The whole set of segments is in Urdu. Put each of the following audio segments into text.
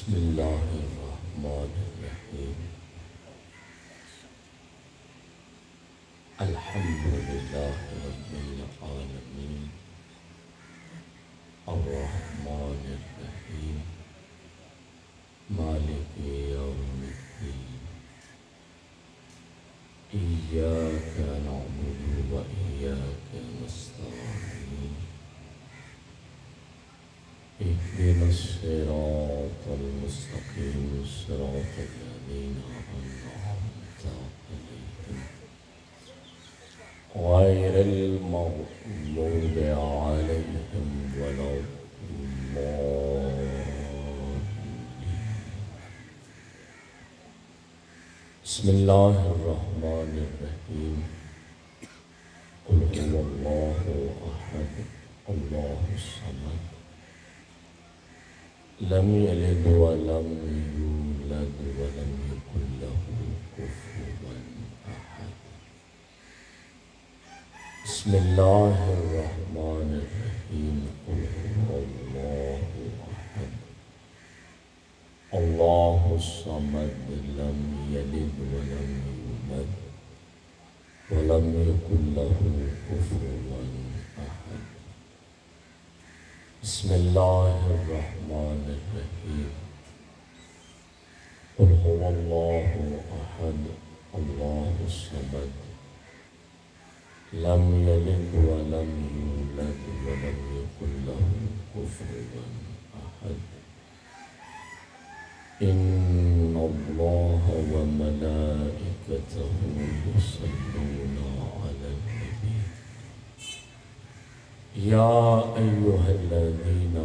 بسم اللہ الرحمن الرحیم الحمد للہ رب العالمین الرحمن الرحیم مالک یوم الدین ایاک نعبد و ایاک نستعین اهدنا الصراط المستقيم صراط الذين أنعمت عليهم غير المغضوب عليهم ولا الضالين. بسم الله الرحمن الرحيم قل هو الله أحد الله الصمد لم يلد ولم يولد ولم يكن له كفوا أحد. بسم الله الرحمن الرحيم قل هو الله أحد الله الصمد لم يلد ولم يولد ولم يكن له كفوا أحد. بسم الله الرحمن الرحيم قل هو الله أحد الله الصمد لم يلد ولم يولد ولم يكن له كفوا أحد. إن الله وملائكته يصلون على النبي يا أيها الذين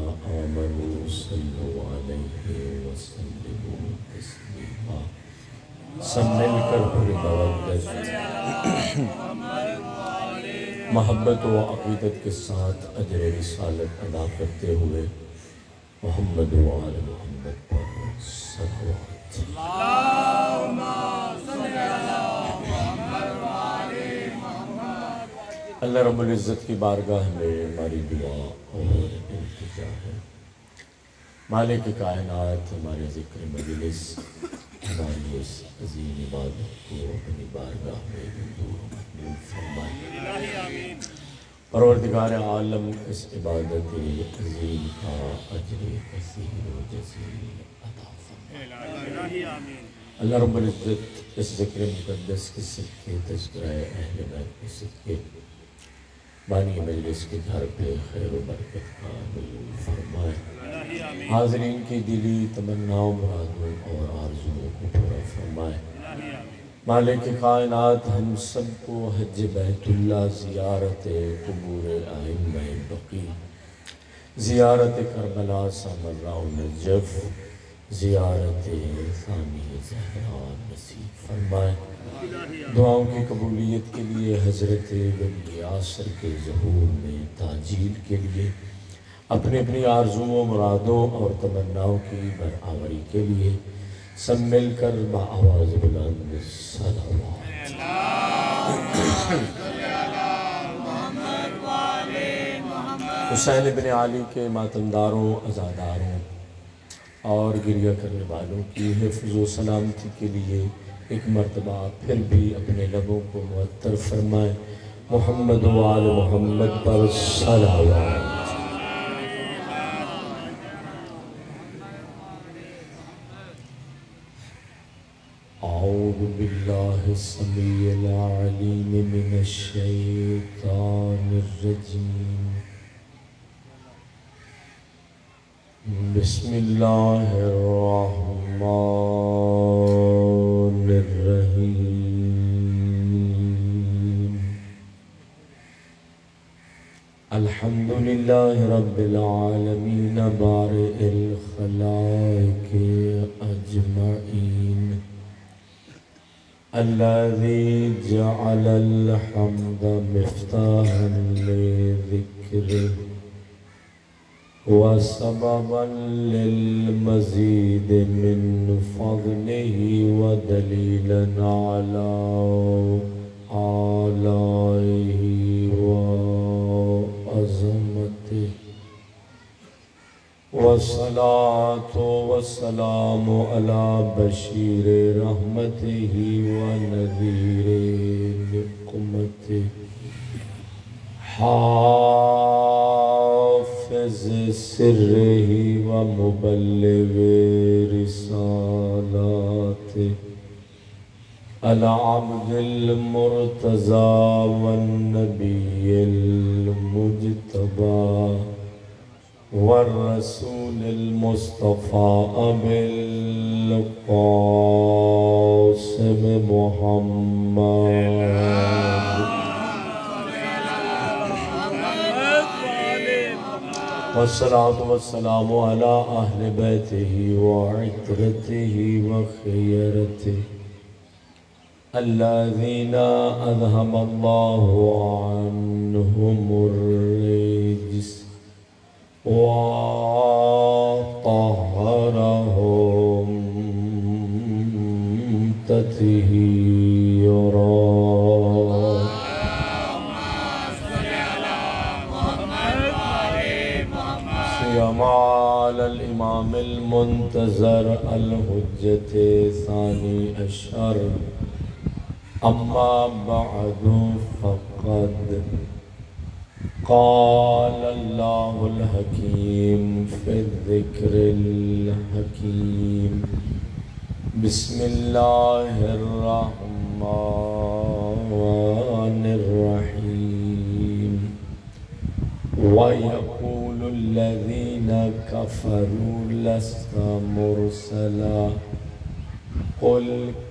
آمنوا صلوا عليه وسلموا تسليما. سب مل کر پوری مودت محبت و عقیدت کے ساتھ اجر رسالت ادا کرتے ہوئے محمد و آل محمد پر صلوات. اللہ رب العزت کی بارگاہ میں ہماری دعا اور التجا ہے. مالک کائنات ہمارے ذکر مجلس ہماری اس عظیم عبادت کو اپنی بارگاہ میں منظور مقبول فرمائے. پروردگار عالم اس عبادت عظیم کا اجر کثیر و جزیل عطا فرمائے. اللہ رب العزت اس ذکر مقدس کے صدقے تذکرہ اہل بیت کے صدقے بانی مجلس کے گھر پہ خیر و برکت کا نزول فرمائے. حاضرین کی دلی تمناؤں مرادوں اور آرزوؤں کو پورا فرمائے. مالک کائنات ہم سب کو حج بیت اللہ، زیارت قبور ائمہ بقی، زیارت کربلا سامراء و نجف، زیارت ثانی زہرا نصیب فرمائے. دعاؤں کی قبولیت کے لیے حضرت بنی عاصر کے ظہور میں تاجیل کے لیے اپنی اپنی آرزوؤں مرادوں اور تمناؤں کی برآوری کے لیے سب مل کر بآواز بلند صلوات. حسین بن علی کے ماتمداروں، عزاداروں اور گریہ کرنے والوں کی حفظ و سلامتی کے لیے ایک مرتبہ پھر بھی اپنے لبوں کو معطر فرمائے. محمد و آل محمد پر صلوات. اعوذ باللہ السمیع العلیم من الشیطان الرجیم. بسم اللہ الرحمن الرحیم. الحمدللہ رب العالمین بارئ الخلائق اجمعین الذي جعل الحمد مفتاحا لذكره وسببا للمزيد من فضله ودليلا على آلائه وعظمته. والصلاة والسلام على بشير رحمته ونذير لأمته حافظ سره ومبلغ رسالاته العبد المرتضى والنبي المجتبى والرسول المصطفى أبي القاسم محمد والصلاة والسلام على أهل بيته وعترته وخيرته الذين أذهب الله عنهم الرجس وطهرهم تطهيرا. على الإمام المنتظر الحجة ثاني عشر أما بعد فقد قال الله الحكيم في الذكر الحكيم بسم الله الرحمن الرحيم ويقول الذين كفروا لست مرسلا قل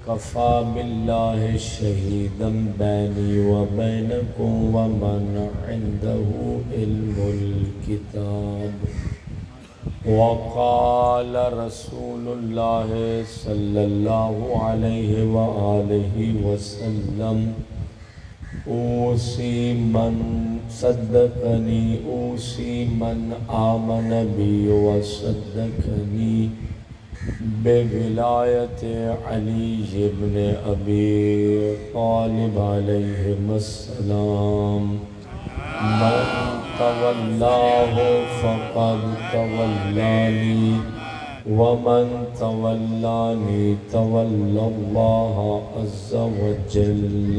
كفى بالله شهيدا بيني وبينكم ومن عنده علم الكتاب وقال رسول الله صلى الله عليه وآله وسلم اوصي من صدقني اوصي من آمن بي وصدقني بولایت علی بن ابی طالب علیہ السلام من تولاه فقد تولاني ومن تولاني تولى الله عز وجل.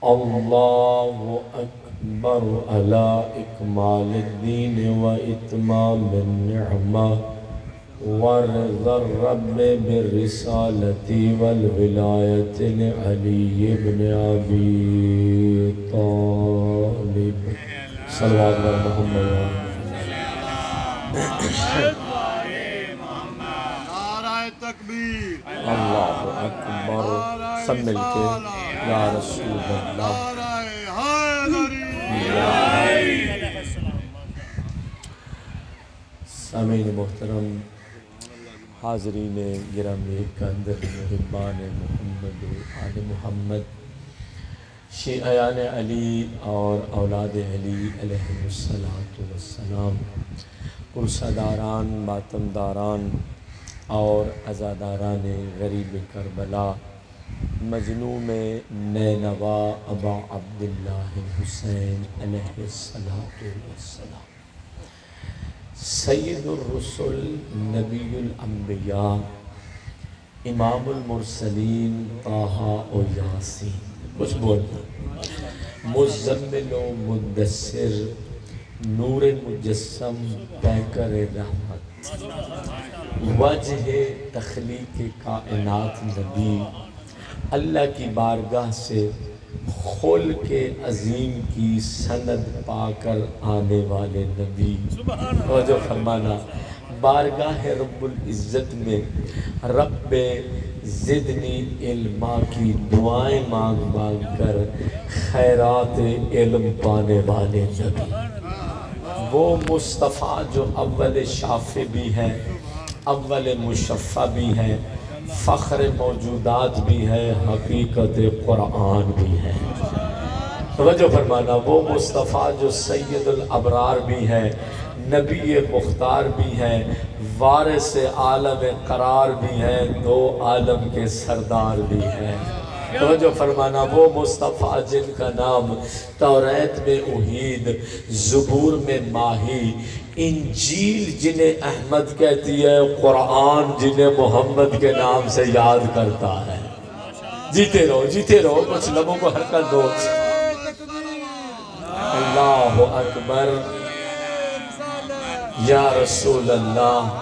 الله أكبر على إكمال الدين وإتمام النعمة ورضا الرب بالرسالة والولاية لعلي بن أبي طالب صلوات الله محمد نعرہ تکبیر اللہ اکبر سب مل کے یا رسول اللہ سامعین محترم حاضرین گرامی قدر محبان محمد و آل محمد شیعیان علی اور اولاد علی علیہ السلام پرسداران ماتمداران اور عزاداران غریب کربلا مجنون نینوا ابا عبداللہ حسین علیہ السلام سید الرسل نبی الانبیاء امام المرسلین طٰہ و یاسین کچھ بولنا مزمل و مدثر نور مجسم پیکر رحمت وجہ تخلیق کائنات نبی اللہ کی بارگاہ سے خلق عظیم کی سند پا کر آنے والے نبی. توجہ فرمانا بارگاہ رب العزت میں رب زدنی علما کی دعائیں مانگ مانگ کر خیرات علم پانے والے نبی. وہ مصطفیٰ جو اول شافع بھی ہے اول مشفع بھی ہے فخر موجودات بھی ہے حقیقت قرآن بھی ہے. توجہ فرمانا وہ مصطفیٰ جو سید الابرار بھی ہے نبی مختار بھی ہے وارث عالم قرار بھی ہے دو عالم کے سردار بھی ہے. توجہ فرمانا، وہ مصطفیٰ جن کا نام توریت میں اوحید، زبور میں ماہی، انجیل جنہیں احمد کہتی ہے، قرآن جنہیں محمد کے نام سے یاد کرتا ہے۔ جیتے رہو، کچھ لبوں کو حرکت دو۔ اللہ اکبر، یا رسول اللہ،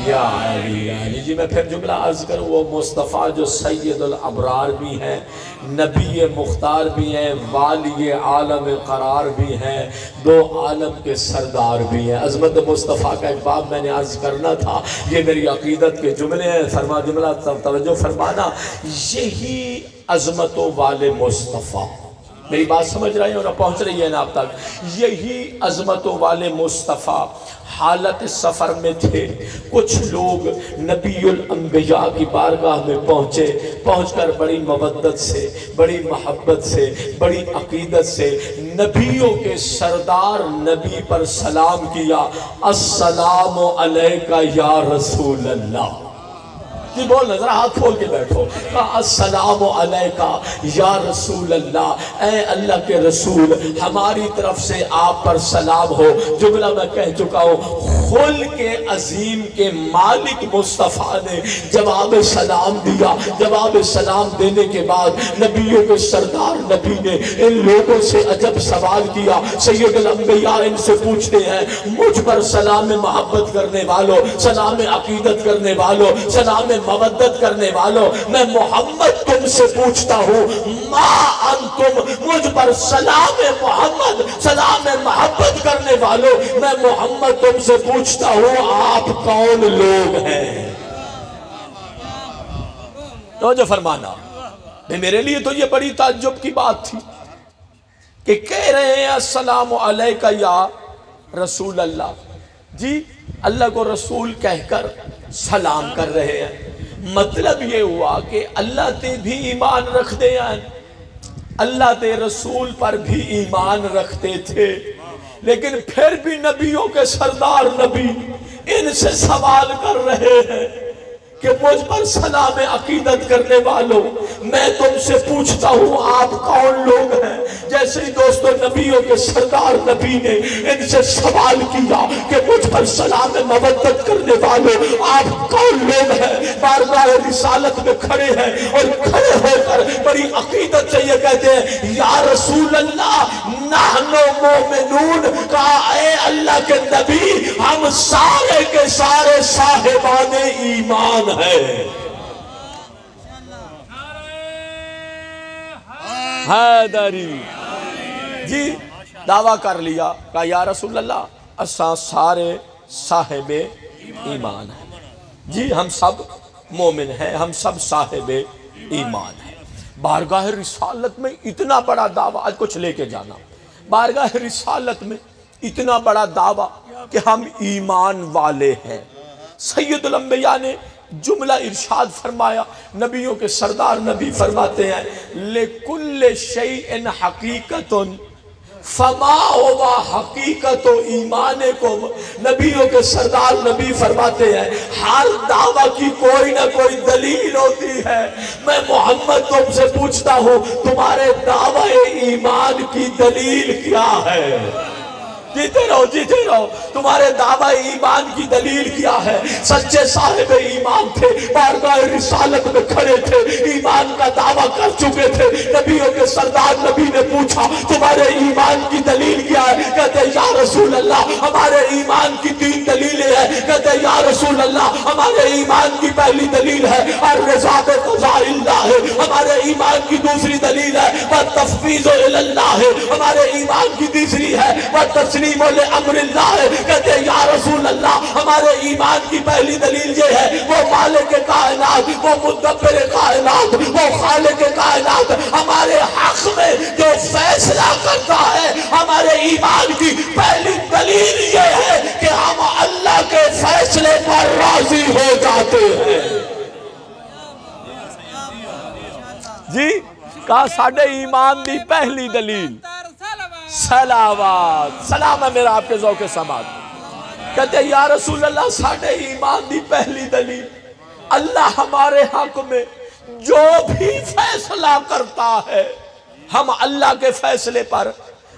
یا علی۔ جی میں پھر جملہ عرض کروں، وہ مصطفیٰ جو سید الابرار بھی ہیں، نبی مختار بھی ہیں، والی عالم قرار بھی ہیں، دو عالم کے سردار بھی ہیں۔ عظمت مصطفیٰ کا ایک باب میں نے عرض کرنا تھا، یہ میری عقیدت کے جملے ہیں، جملہ توجہ فرمانا، یہی عظمتوں والے مصطفیٰ، میری بات سمجھ رہے ہیں اور پہنچ رہی ہے نا آپ تک، یہی عظمتوں والے مصطفیٰ حالت سفر میں تھے۔ کچھ لوگ نبی الانبیاء کی بارگاہ میں پہنچ کر بڑی مودت سے، بڑی محبت سے، بڑی عقیدت سے نبیوں کے سردار نبی پر سلام کیا، السلام علیکہ یا رسول اللہ۔ جی بول نظر ہاتھ کھول کے بیٹھو، السلام علیکہ یا رسول اللہ، اے اللہ کے رسول، ہماری طرف سے آپ پر سلام ہو۔ جملہ میں کہہ چکا ہوں، خلق عظیم کے مالک مصطفیٰ نے جواب سلام دیا۔ جواب سلام دینے کے بعد نبیوں کے سردار نبی نے ان لوگوں سے عجب سوال کیا۔ سید الانبیاء ان سے پوچھتے ہیں، مجھ پر سلام محبت کرنے والوں، سلام عقیدت کرنے والوں، سلام مودت کرنے والوں، میں محمد تم سے پوچھتا ہوں، ما انتم، مجھ پر سلام محمد، سلام محبت کرنے والوں، میں محمد تم سے پوچھتا ہوں، آپ کون لوگ ہیں؟ توجہ فرمانا، میرے لیے تو یہ بڑی تعجب کی بات تھی کہ کہہ رہے ہیں السلام علیکہ یا رسول اللہ۔ جی اللہ کو رسول کہہ کر سلام کر رہے ہیں، مطلب یہ ہوا کہ اللہ تے بھی ایمان رکھ دے ہیں، اللہ تے رسول پر بھی ایمان رکھتے تھے، لیکن پھر بھی نبیوں کے سردار نبی ان سے سوال کر رہے ہیں کہ مجھ پر سلام عقیدت کرنے والوں، میں تم سے پوچھتا ہوں آپ کون لوگ ہیں؟ جیسے ہی دوستو نبیوں کے سردار نبی نے ان سے سوال کیا کہ مجھ پر سلام مودت کرنے والوں آپ کون لوگ ہیں، بارگاہ رسالت میں کھڑے ہیں اور کھڑے ہو کر بڑی عقیدت سے یہ کہتے ہیں، یا رسول اللہ نحن مومنون، کہا اے اللہ کے نبی ہم سارے کے سارے صاحبان ایمان ہے۔ حیدری جی دعویٰ کر لیا، کہا یا رسول اللہ اساں سارے صاحب ایمان ہیں، جی ہم سب مومن ہیں، ہم سب صاحب ایمان ہیں۔ بارگاہ رسالت میں اتنا بڑا دعویٰ، آج کچھ لے کے جانا، بارگاہ رسالت میں اتنا بڑا دعویٰ کہ ہم ایمان والے ہیں۔ سید الانبیاء نے جملہ ارشاد فرمایا، نبیوں کے سردار نبی فرماتے ہیں، لِكُلِّ شَيْءٍ حَقِيقَةٌ فَمَا هُوَ حَقِيقَةُ إِيمَانِكُمْ۔ نبیوں کے سردار نبی فرماتے ہیں، ہر دعویٰ کی کوئی نہ کوئی دلیل ہوتی ہے، میں محمد تم سے پوچھتا ہوں تمہارے دعویٰ ایمان کی دلیل کیا ہے؟ جیتے رہو، تمہارے دعویٰ ایمان کی دلیل کیا ہے؟ سچے صاحب ایمان تھے، بارگاہ رسالت میں کھڑے تھے، ایمان کا دعویٰ کر چکے تھے، نبیوں کے سردار نبی نے پوچھا تمہارے ایمان کی دلیل کیا ہے؟ کہتے یا رسول اللہ ہمارے ایمان کی 3 دلیلیں ہیں۔ کہتے یا رسول اللہ ہمارے ایمان کی پہلی دلیل ہے الرضا بقضاء اللہ، ہمارے ایمان کی دوسری دلیل ہے والتفویض الی اللہ، ہمارے ایمان کی تیسری ہے والتسلیم لامر اللہ۔ کہتے ہیں یا رسول اللہ ہمارے ایمان کی پہلی دلیل یہ ہے وہ مالک کائنات، وہ مدبر کائنات، وہ خالق کائنات ہمارے حق میں جو فیصلہ کرتا ہے، ہمارے ایمان کی پہلی دلیل یہ ہے کہ ہم اللہ کے فیصلے پر راضی ہو جاتے ہیں۔ جی کہا ساڑھے ایمان دی پہلی دلیل سلامات، سلام ہے میرا آپ کے ذوق سماعت۔ کہتے ہیں یا رسول اللہ ساڑھے ایمان دی پہلی دلیل اللہ ہمارے حق میں جو بھی فیصلہ کرتا ہے ہم اللہ کے فیصلے پر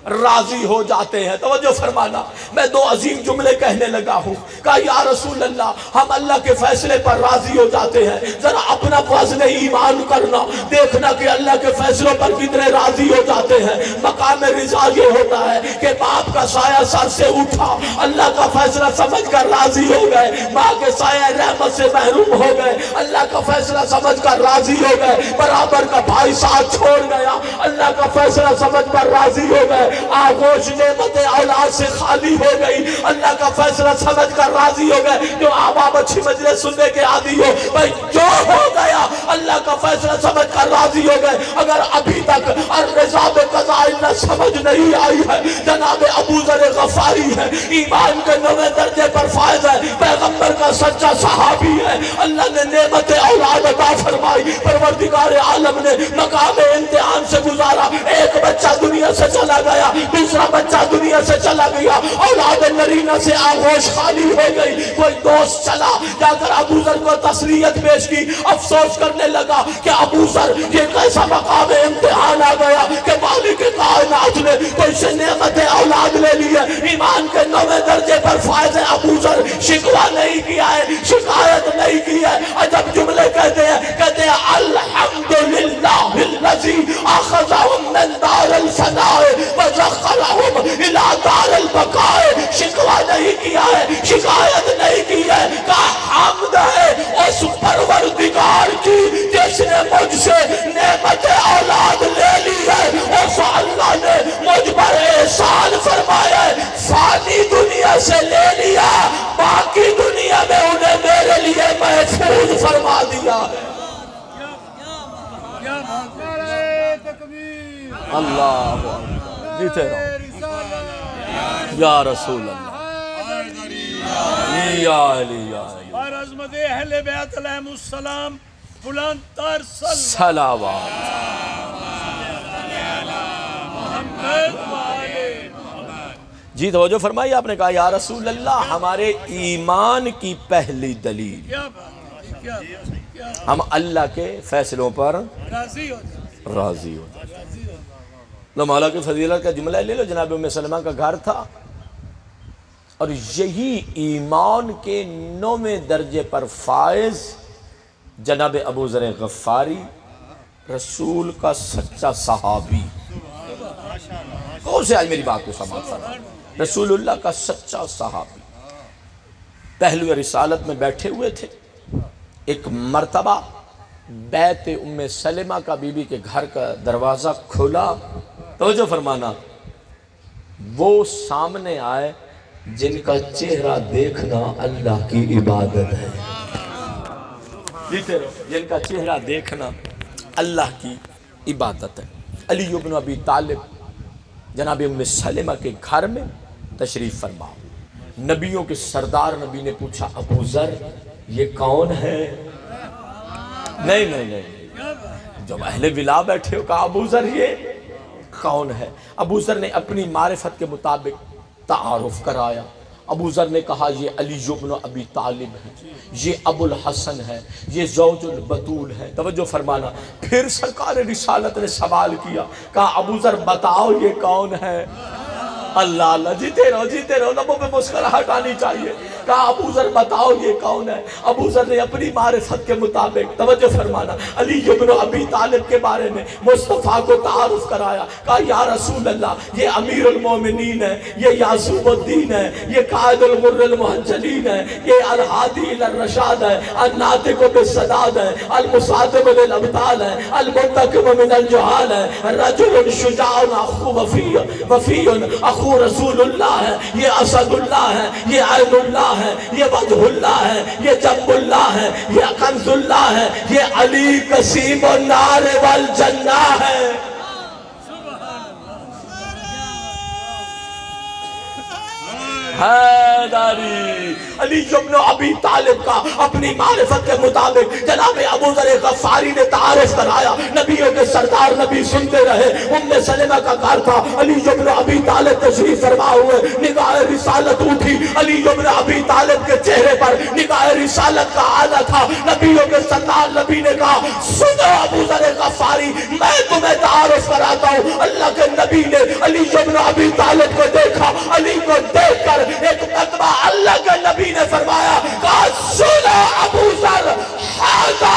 راضی ہو جاتے ہیں. توجہ فرمانا, میں دو عظیم جملے کہنے لگا ہوں. کہا یا رسول اللہ, ہم اللہ کے فیصلے پر راضی ہو جاتے ہیں. ذرا اپنا وزن ایمان کرنا, دیکھنا کہ اللہ کے فیصلوں پر کتنے راضی ہو جاتے ہیں. مقام رضا یہ ہوتا ہے کہ باپ کا سایہ سر سے اٹھا, اللہ کا فیصلہ سمجھ کر راضی ہو گئے. ماں کے سایہ رحمت سے محروم ہو گئے, اللہ کا فیصلہ سمجھ کر راضی ہو گئے. برابر کا بھائی ساتھ چھوڑ گیا, اللہ کا فیصلہ سمجھ کر راضی ہو گئے. آغوش نعمت اولاد سے خالی ہو گئی, اللہ کا فیصلہ سمجھ کر راضی ہو گئے. جو آپ اچھی مجلس سننے کے عادی ہو, بھائی جو ہو گیا اللہ کا فیصلہ سمجھ کر راضی ہو گئے. اگر ابھی تک الرضا بقضاء اللہ سمجھ نہیں آئی ہے, جناب ابو ذر غفاری ہے, ایمان کے 9ویں درجے پر فائز ہے, پیغمبر کا سچا صحابی ہے, اللہ نے نعمت اولاد عطا فرمائی, پروردگار عالم نے مقام امتحان سے گزارا. ایک بچہ دنیا سے چلا گیا, دوسرا بچہ دنیا سے چلا گیا, اولاد نرینہ سے آغوش خالی ہو گئی. کوئی دوست چلا جا کر ابو ذر کو تسلیت پیش کی, افسوس کرنے لگا کہ ابو ذر یہ کیسا مقام امتحان آ گیا کہ مالک کائنات نے تو اسے نعمت اولاد لے لی ہے. ایمان کے 9ویں درجے پر فائز ہے ابو ذر, شکوہ نہیں کیا ہے, شکایت نہیں کی ہے. عجب جملے کہتے ہیں الحمدللہ الذی اخذہم من دار الفناء وزخرہم الى دار البقاء. شکوہ نہیں کیا ہے, شکایت نہیں کی ہے, کہا حمد ہے اس پروردگار کی جس نے مجھ سے نعمت اولاد لے لی ہے. اس اللہ نے مجھ پر احسان فرمایا ہے, فانی دنیا سے لے لیا, باقی دنیا میں انہیں میرے لیے محفوظ فرما دیا ہے. اللہ جیتے رہو یا رسول اللہ, یا علی یا علی, اور عظمت اہل بیت علیہم السلام بلند تر صلوات. جی توجہ فرمائی, آپ نے کہا یا رسول اللہ ہمارے ایمان کی پہلی دلیل ہم اللہ کے فیصلوں پر راضی ہو. مولا کی فضیلت کا جملہ لے لو, جناب ام سلمہ کا گھر تھا اور یہی ایمان کے 9ویں درجے پر فائز جناب ابو ذر غفاری, رسول کا سچا صحابی. کون سے آج میری بات کو سمجھتا, رسول اللہ کا سچا صحابی. پہلو رسالت میں بیٹھے ہوئے تھے, ایک مرتبہ بیت ام سلمہ کا بی بی کے گھر کا دروازہ کھلا. توجہ فرمانا, وہ سامنے آئے جن کا چہرہ دیکھنا اللہ کی عبادت ہے. جن کا چہرہ دیکھنا اللہ کی عبادت ہے. علی بن ابی طالب جناب ام سلمہ کے گھر میں تشریف فرما. نبیوں کے سردار نبی نے پوچھا ابو ذر یہ کون ہے؟ نہیں, جب اہل ولا بیٹھے ہو کہا ابو ذر یہ کون ہے؟ ابو ذر نے اپنی معرفت کے مطابق تعارف کرایا. ابو ذر نے کہا یہ علی بن ابی طالب ہے, یہ ابو الحسن ہے, یہ زوج البتول ہے. توجہ فرمانا. پھر سرکار رسالت نے سوال کیا, کہا ابو ذر بتاؤ یہ کون ہے؟ اللہ اللہ, جیتے رہو, لبوں پہ مسکراہٹ آنی چاہیے. کہا ابو ذر بتاؤ یہ کون ہے؟ ابو ذر نے اپنی معرفت کے مطابق توجہ فرمانا علی بن ابی طالب کے بارے میں مصطفیٰ کو تعارف کرایا. کہا یا رسول اللہ یہ امیر المومنین ہے, یہ یعصوب الدین ہے, یہ قائد الغر المحجلین ہے, یہ الہادی الی الرشاد ہے, الناطق بالصداد ہے, المصادق للابطال ہے, المنتقم من الجہال ہے, رجل شجاع اخو وفی اخو رسول اللہ ہے, یہ اسد اللہ ہے, یہ عین اللہ ہے, یہ وجہ اللہ ہے, یہ جنب اللہ ہے, یہ کنز اللہ ہے, یہ علی قسیم النار والجنہ ہے. حیدری علی بن ابی طالب کا اپنی معرفت کے مطابق جناب ابو ذر غفاری نے تعارف کرایا. نبیوں کے سردار نبی سنتے رہے. ام سلمہ کا گھر تھا, علی بن ابی طالب تشریف فرما ہوئے. نگاہ رسالت اٹھی, علی بن ابی طالب کے چہرے پر نگاہ رسالت کا آلہ تھا، نبیوں کے سردار نبی نے کہا سنو ابو ذر غفاری میں تمہیں تعارف کراتا ہوں۔ اللہ کے نبی نے علی بن ابی طالب کو دیکھا، علی کو دیکھ کر ایک مرتبہ اللہ کے نبی نے فرمایا کہا سنو ابو ذر ھذا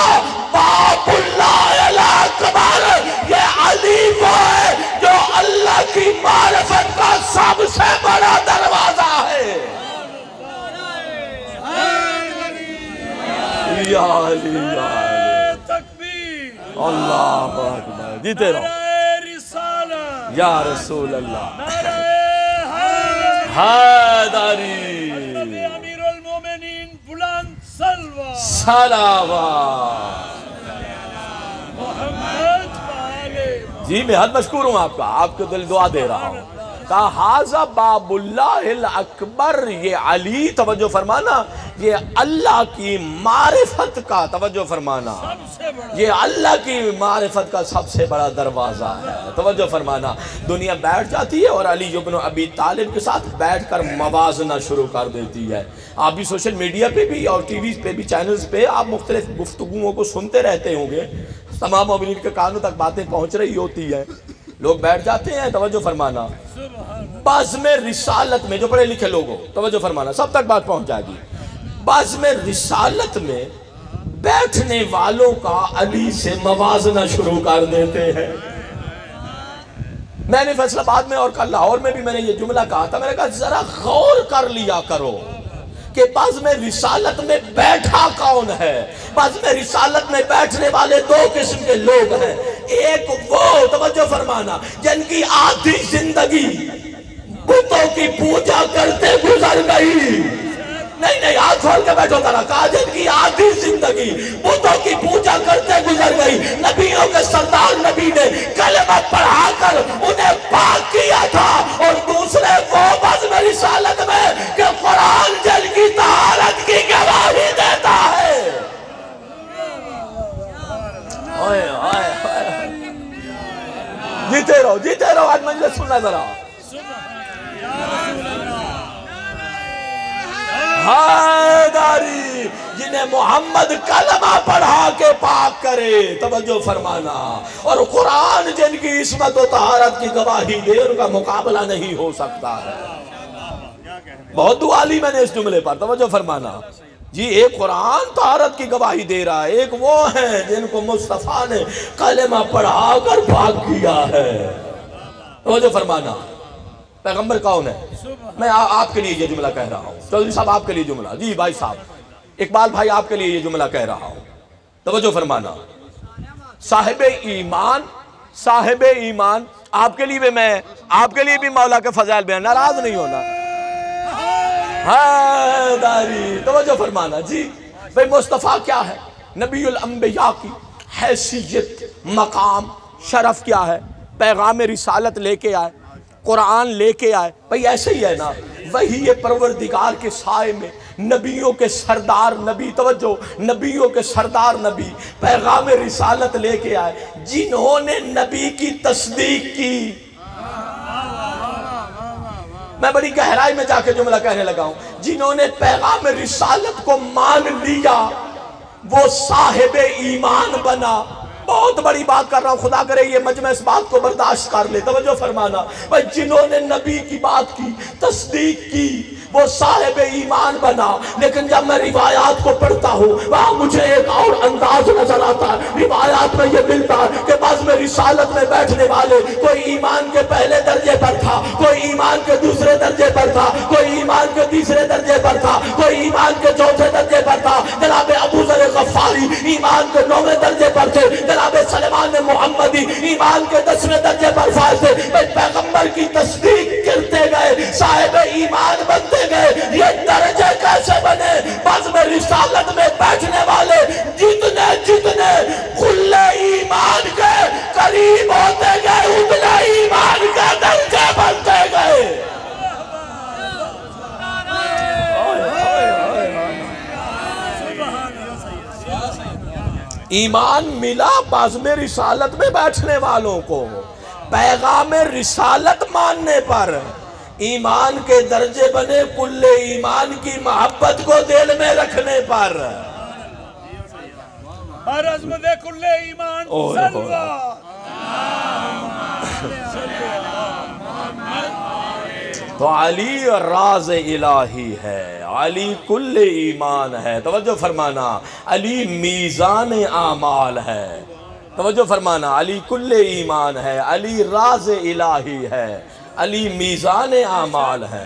باب اللہ الاکبر، یہ علی وہ ہے جو اللہ کی معرفت کا سب سے بڑا دروازہ ہے۔ یا علی یا علی تکبیر، اللہ اکبر، جیتے رہو نعرہ رسالت، یا رسول اللہ، نعرہ حیدری، نبی امیر المومنین بلند سلوہ، صلوات۔ محمد والے جی میں حد مشکور ہوں آپ کا، آپ کو دل دعا دے رہا ہوں۔ کہا ھذا باب اللہ الاکبر، یہ علی توجہ فرمانا، یہ اللہ کی معرفت کا توجہ فرمانا، سب سے بڑا، یہ اللہ کی معرفت کا سب سے بڑا دروازہ ہے۔ توجہ فرمانا، دنیا بیٹھ جاتی ہے اور علی بن ابی طالب کے ساتھ بیٹھ کر موازنہ شروع کر دیتی ہے۔ آپ بھی سوشل میڈیا پہ بھی اور ٹی وی پہ بھی چینلز پہ آپ مختلف گفتگوؤں کو سنتے رہتے ہوں گے، تمام مومنین کے کانوں تک باتیں پہنچ رہی ہوتی ہیں، لوگ بیٹھ جاتے ہیں۔ توجہ فرمانا، بزم رسالت میں جو پڑھے لکھے لوگ ہو توجہ فرمانا، سب تک بات پہنچ جائے گی۔ بزم رسالت میں بیٹھنے والوں کا علی سے موازنہ شروع کر دیتے ہیں۔ میں نے فیصل آباد میں اور کل لاہور میں بھی میں نے یہ جملہ کہا تھا، میں نے کہا ذرا غور کر لیا کرو کہ بزم رسالت میں بیٹھا کون ہے۔ بزم رسالت میں بیٹھنے والے دو قسم کے لوگ ہیں، ایک وہ توجہ فرمانا جن کی آدھی زندگی بتوں کی پوجا کرتے گزر گئی، نہیں ہاتھ کھول کے بیٹھو ذرا، کہا جن کی آدھی زندگی بتوں کی پوجا کرتے گزر گئی، نبیوں کے سردار نبی نے کلمہ پڑھا کر انہیں پاک کیا تھا، اور دوسرے وہ بزم رسالت میں کہ قرآن جن کی طہارت کی گواہی دیتا ہے۔ جیتے رہو آج مجلس سننا ذرا۔ حیدری جنہیں محمد کلمہ پڑھا کے پاک کرے، توجہ فرمانا، اور قرآن جن کی عصمت و طہارت کی گواہی دے، ان کا مقابلہ نہیں ہو سکتا ہے۔ بہت دعا لی میں نے اس جملے پر، توجہ فرمانا جی۔ ایک قرآن طہارت کی گواہی دے رہا ہے، ایک وہ ہیں جن کو مصطفیٰ نے کلمہ پڑھا کر پاک کیا ہے۔ توجہ فرمانا، پیغمبر کون ہے؟ میں آپ کے لیے یہ جملہ کہہ رہا ہوں، چودھری صاحب آپ کے لیے جملہ، جی بھائی صاحب اقبال بھائی آپ کے لیے یہ جملہ کہہ رہا ہوں، توجہ فرمانا۔ صاحب ایمان آپ کے لیے بھی میں آپ کے لیے بھی مولا کے فضائل بیان، ناراض نہیں ہونا۔ حیدری توجہ فرمانا جی۔ بھئی مصطفیٰ کیا ہے؟ نبی الانبیاء کی حیثیت، مقام، شرف کیا ہے؟ پیغام رسالت لے کے آئے، قرآن لے کے آئے، بھئی ایسے ہی ہے نا، وہی پروردگار کے سائے میں نبیوں کے سردار نبی، توجہ، نبیوں کے سردار نبی پیغام رسالت لے کے آئے، جنہوں نے نبی کی تصدیق کی۔ میں بڑی گہرائی میں جا کے جملہ کہنے لگا ہوں، جنہوں نے پیغام رسالت کو مان لیا وہ صاحب ایمان بنا۔ بہت بڑی بات کر رہا ہوں، خدا کرے یہ مجمع اس بات کو برداشت کر لے، توجہ فرمانا۔ بھئی جنہوں نے نبی کی بات کی، تصدیق کی، وہ صاحب ایمان بنا۔ لیکن جب میں روایات کو پڑھتا ہوں وہاں مجھے ایک اور انداز نظر آتا ہے، روایات میں یہ ملتا ہے کہ بعض میں رسالت میں بیٹھنے والے کوئی ایمان کے پہلے درجے پر تھا، کوئی ایمان کے دوسرے درجے پر تھا، کوئی ایمان کے تیسرے درجے پر تھا، کوئی ایمان کے چوتھے درجے پر تھا۔ جناب ابو ذر غفاری ایمان کے 9ویں درجے پر تھے، جناب سلمان محمدی ایمان کے 10ویں درجے پر فائز تھے۔ پیغمبر کی تصدیق کرتے گئے، صاحب ایمان بنتے گئے۔ یہ درجے کیسے بنے؟ بزم رسالت میں بیٹھنے والے جتنے کھلے ایمان کے قریب ہوتے گئے، اتنے ایمان کے درجے بنتے گئے۔ ایمان ملا بزم رسالت میں بیٹھنے والوں کو، پیغام رسالت ماننے پر، ایمان کے درجے بنے کل ایمان کی محبت کو دل میں رکھنے پر. ہر عظمت کل ایمان صلوات. تو علی راز الہی ہے، علی کل ایمان ہے. توجہ فرمانا، علی میزان اعمال ہے. توجہ فرمانا، علی کل ایمان ہے، علی راز الہی ہے، علی میزان اعمال ہے.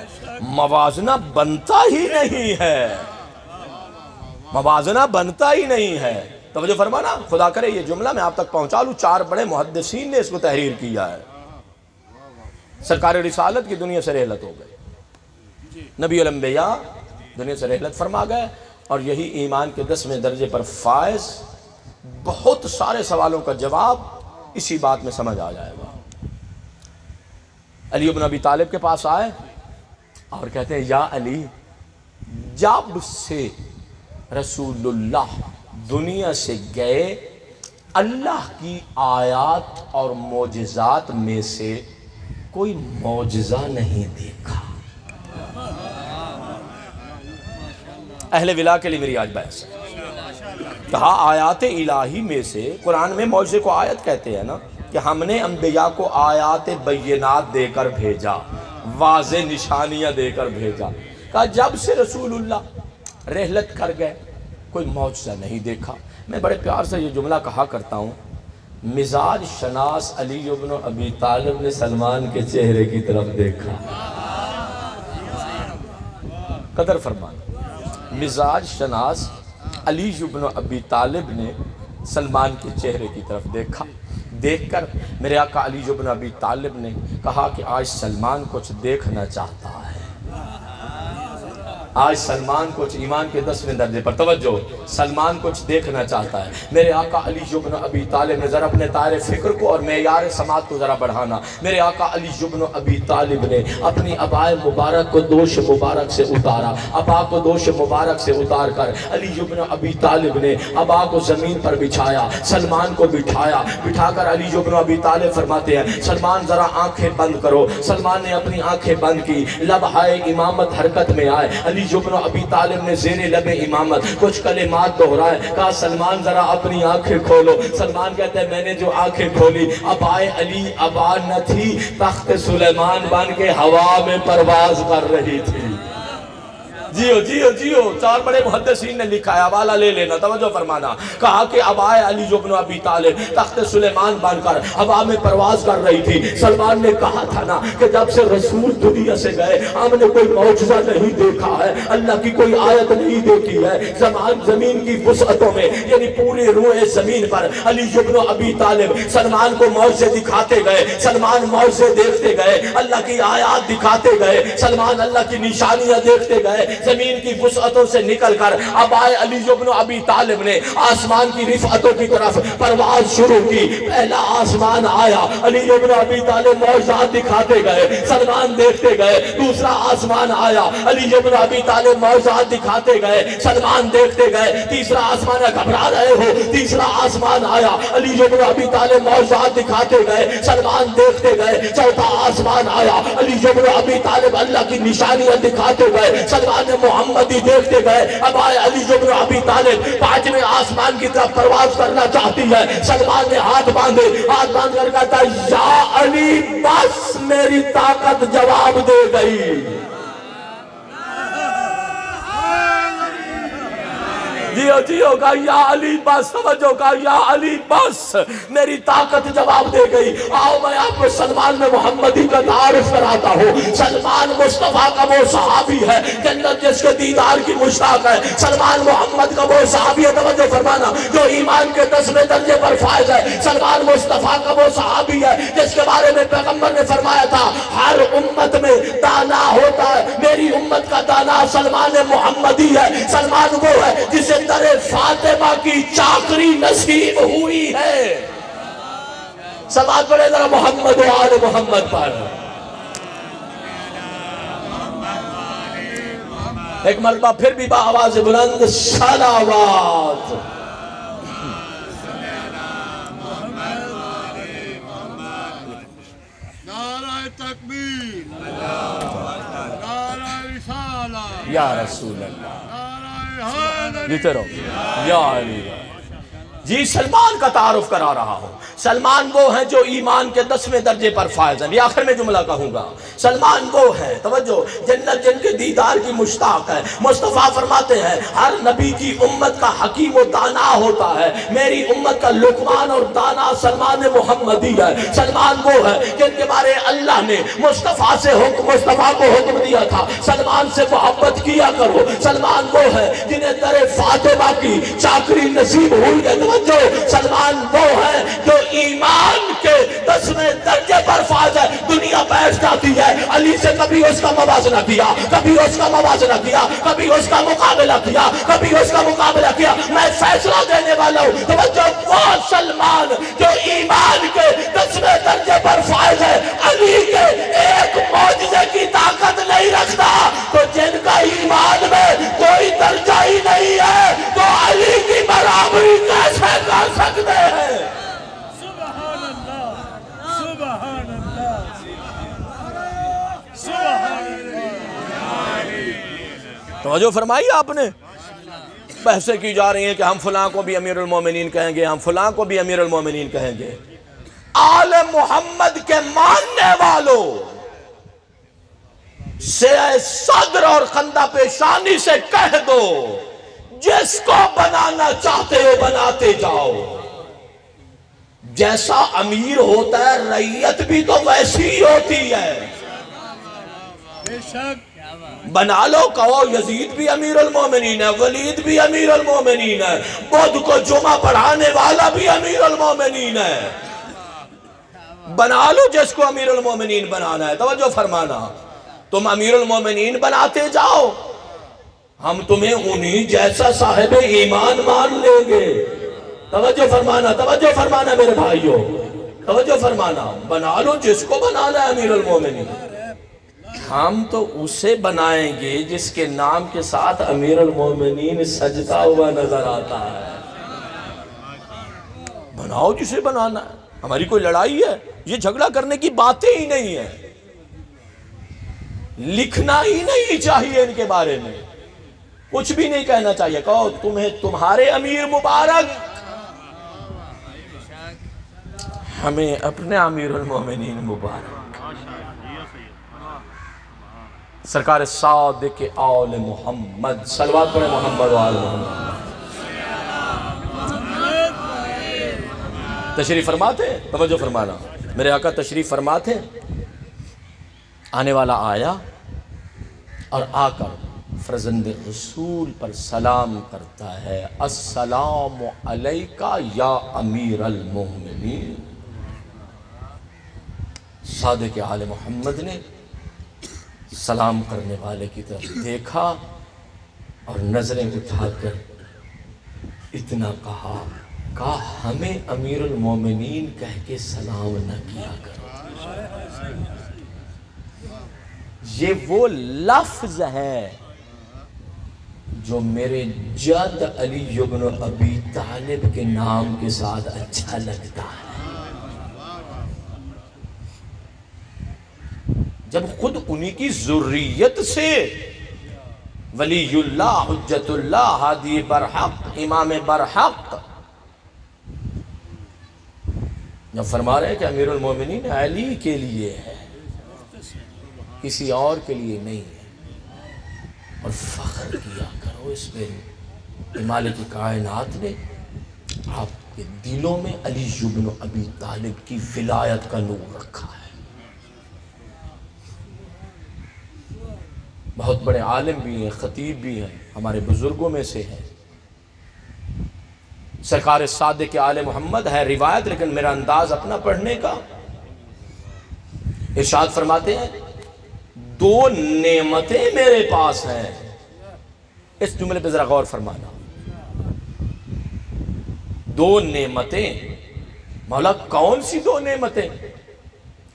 موازنہ بنتا ہی نہیں ہے، موازنہ بنتا ہی نہیں ہے. توجہ فرمانا، خدا کرے یہ جملہ میں آپ تک پہنچا لوں. 4 بڑے محدثین نے اس کو تحریر کیا ہے. سرکار رسالت کی دنیا سے رحلت ہو گئی، نبی الانبیاء دنیا سے رحلت فرما گئے، اور یہی ایمان کے 10ویں درجے پر فائز. بہت سارے سوالوں کا جواب اسی بات میں سمجھ آ جائے گا. علی بن ابی طالب کے پاس آئے اور کہتے ہیں یا علی، جب سے رسول اللہ دنیا سے گئے اللہ کی آیات اور معجزات میں سے کوئی معجزہ نہیں دیکھا. اہل ولا کے لیے میری آج بحث ہے. کہا آیات الہی میں سے، قرآن میں معجزے کو آیت کہتے ہیں نا، کہ ہم نے انبیاء کو آیات بینات دے کر بھیجا، واضح نشانیاں دے کر بھیجا. کہا جب سے رسول اللہ رحلت کر گئے کوئی معجزہ نہیں دیکھا. میں بڑے پیار سے یہ جملہ کہا کرتا ہوں، مزاج شناس علی بن ابی طالب نے سلمان کے چہرے کی طرف دیکھا. قدر فرمانا، مزاج شناس علی بن ابی طالب نے سلمان کے چہرے کی طرف دیکھا. دیکھ کر میرے آقا علی بن ابی طالب نے کہا کہ آج سلمان کچھ دیکھنا چاہتا ہے. آج سلمان کچھ ایمان کے 10ویں درجے پر، توجہ، سلمان کچھ دیکھنا چاہتا ہے. میرے آقا علی بن ابی طالب نے ذرا اپنے دائرے فکر کو اور معیار سماعت کو ذرا بڑھانا. میرے آقا علی بن ابی طالب نے اپنی عبائے مبارک کو دوش مبارک سے اتارا. عبا کو دوش مبارک سے اتار کر علی بن ابی طالب نے عبا کو زمین پر بچھایا، سلمان کو بٹھایا. بٹھا کر علی بن ابی طالب فرماتے ہیں سلمان ذرا آنکھیں بند کرو. سلمان نے اپنی آنکھیں بند کی، لبہائے امامت حرکت میں آئے. علی بن ابی طالب نے زیر لب امامت کچھ کلمات دہرائے. کہا سلمان ذرا اپنی آنکھیں کھولو. سلمان کہتے ہیں میں نے جو آنکھیں کھولی، عبائے علی عبا نہ تھی، تخت سلیمان بن کے ہوا میں پرواز کر رہی تھی. جیو جیو جیو. 4 بڑے محدثین نے لکھا ہے، حوالہ لے لینا. توجہ فرمانا. کہا کہ عبائے علی بن ابی طالب تخت سلیمان بن کر ہوا میں پرواز کر رہی تھی. سلمان نے کہا تھا نا کہ جب سے رسول دنیا سے گئے ہم نے کوئی معجزہ نہیں دیکھا ہے، اللہ کی کوئی آیت نہیں دیکھی ہے. زمین کی وسعتوں میں، یعنی پوری روئے زمین پر علی بن ابی طالب سلمان کو معجزے دکھاتے گئے. سلمان معجزے دیکھتے گئے، اللہ کی آیات دکھاتے گئے. سلمان اللہ کی نشانیاں دیکھتے گئے. زمین کی وسعتوں سے نکل کر عبائے علی بن ابی طالب نے آسمان کی رفعتوں کی طرف پرواز شروع کی. پہلا آسمان آیا، علی بن ابی طالب معجزات دکھاتے گئے، سلمان دیکھتے گئے. دوسرا آسمان آیا، علی بن ابی طالب معجزات دکھاتے گئے، سلمان دیکھتے گئے. تیسرا آسمان، گھبرا رہے ہو، تیسرا آسمان آیا، علی بن ابی طالب معجزات دکھاتے گئے، سلمان دیکھتے گئے. چوتھا آسمان آیا، علی بن ابی طالب اللہ کی نشانیاں دکھاتے گئے، سلمان محمدی دیکھتے گئے. اب آئے علی بن ابی طالب 5ویں آسمان کی طرف پرواز کرنا چاہتی ہے. سلمان نے ہاتھ باندھے، ہاتھ باندھ کر کہتا یا علی بس میری طاقت جواب دے گئی. جیو جیو. کہا یا علی بس. توجہ. کہا یا علی بس میری طاقت جواب دے گئی. آؤ میں آپ کو سلمان میں محمدی کا تعارف کراتا ہوں. سلمان مصطفیٰ کا وہ صحابی ہے جنت جس کے دیدار کی مشتاق ہے. سلمان محمد کا وہ صحابی ہے، توجہ فرمانا، جو ایمان کے 10ویں درجے پر فائز ہے. سلمان مصطفیٰ کا وہ صحابی ہے جس کے بارے میں پیغمبر نے فرمایا تھا ہر امت میں دانا ہوتا ہے، میری امت کا دانا سلمان محمدی ہے. سلمان وہ ہے جسے در فاطمہ کی چاکری نصیب ہوئی ہے. صلوات پڑھے ذرا محمد و آل محمد پر. ایک مرتبہ پھر بھی بآواز بلند صلوات. نعرہ تکبیر. رسالة یا رسول اللہ، نعرہ جیتے رہو یا علی۔ جی سلمان کا تعارف کرا رہا ہوں۔ سلمان وہ ہیں جو ایمان کے 10ویں درجے پر فائز ہیں۔ یہ آخر میں جملہ کہوں گا، سلمان وہ ہیں، توجہ، جنت جن کے دیدار کی مشتاق ہے۔ مصطفیٰ فرماتے ہیں ہر نبی کی امت کا حکیم و دانا ہوتا ہے، میری امت کا لقمان اور دانا سلمان محمدی ہے۔ سلمان وہ ہے جن کے بارے اللہ نے مصطفیٰ کو حکم دیا تھا سلمان سے محبت کیا کرو۔ سلمان وہ ہے جنہیں در فاطمہ کی چاکری نصیب ہوئی ہے۔ سلمان وہ ہے جو ایمان کے 10ویں درجے پر فائز ہے۔ دنیا بیٹھ جاتی ہے، علی سے کبھی اس کا موازنہ کیا، کبھی اس کا موازنہ کیا، کبھی اس کا مقابلہ کیا، کبھی اس کا مقابلہ کیا۔ میں فیصلہ دینے والا ہوں، توجہ، وہ سلمان جو ایمان کے 10ویں درجے پر فائز ہے، علی کے ایک معجزے کی طاقت نہیں رکھتا، تو جن کا ایمان میں کوئی درجہ ہی نہیں ہے تو علی کی برابری کیسے کر سکتے ہیں؟ سبحان اللہ، سبحان اللہ، سبحان اللہ۔ توجہ فرمائی آپ نے؟ بحثیں کی جا رہی ہیں کہ ہم فلاں کو بھی امیر المومنین کہیں گے، ہم فلاں کو بھی امیر المومنین کہیں گے۔ آل محمد کے ماننے والوں سے صدر اور خندہ پیشانی سے کہہ دو جس کو بنانا چاہتے ہو بناتے جاؤ۔ جیسا امیر ہوتا ہے رعیت بھی تو ویسی ہی ہوتی ہے۔ بے شک بنا لو، کہو یزید بھی امیر المومنین ہے، ولید بھی امیر المومنین ہے، بدھ کو جمعہ پڑھانے والا بھی امیر المومنین ہے۔ بنا لو جس کو امیر المومنین بنانا ہے۔ توجہ فرمانا، تم امیر المومنین بناتے جاؤ، ہم تمہیں انہی جیسا صاحب ایمان مان لیں گے۔ توجہ فرمانا میرے بھائیوں، توجہ فرمانا، بنا لو جس کو بنانا ہے امیر المومنین۔ ہم تو اسے بنائیں گے جس کے نام کے ساتھ امیر المومنین سجدہ ہوا نظر آتا ہے۔ بناؤ جسے بنانا ہے، ہماری کوئی لڑائی ہے؟ یہ جھگڑا کرنے کی باتیں ہی نہیں ہیں، لکھنا ہی نہیں چاہیے ان کے بارے میں، کچھ بھی نہیں کہنا چاہیے۔ کہو تمہیں تمہارے امیر مبارک، ہمیں اپنے امیر المومنین مبارک۔ سرکار صادق آل محمد، صلوات پڑھیں محمد و آل محمد۔ تشریف فرماتے ہیں، توجہ فرمانا، میرے آقا تشریف فرماتے ہیں۔ آنے والا آیا اور آ کر فرزند رسول پر سلام کرتا ہے، السلام علیکہ یا امیر المومنین۔ صادق آل محمد نے سلام کرنے والے کی طرف دیکھا اور نظریں اٹھا کر اتنا کہا کہ ہمیں امیر المومنین کہہ کے سلام نہ کیا کرو۔ یہ وہ لفظ ہے جو میرے جد علی بن ابی طالب کے نام کے ساتھ اچھا لگتا ہے۔ جب خود انہی کی ذریت سے ولی اللہ، حجت اللہ، ہادی برحق، امام برحق، جب فرما رہے ہیں کہ امیر المومنین علی کے لیے ہے، کسی اور کے لیے نہیں ہے، اور فخر کیا کرو اس پہ۔ مالک کائنات نے آپ کے دلوں میں علی بن ابی طالب کی ولایت کا نور رکھا ہے۔ بہت بڑے عالم بھی ہیں، خطیب بھی ہیں، ہمارے بزرگوں میں سے ہیں۔ سرکار صادق آل محمد ہے روایت، لیکن میرا انداز اپنا پڑھنے کا۔ ارشاد فرماتے ہیں دو نعمتیں میرے پاس ہیں۔ اس جملے پہ ذرا غور فرمانا، دو نعمتیں، مولا کون سی دو نعمتیں؟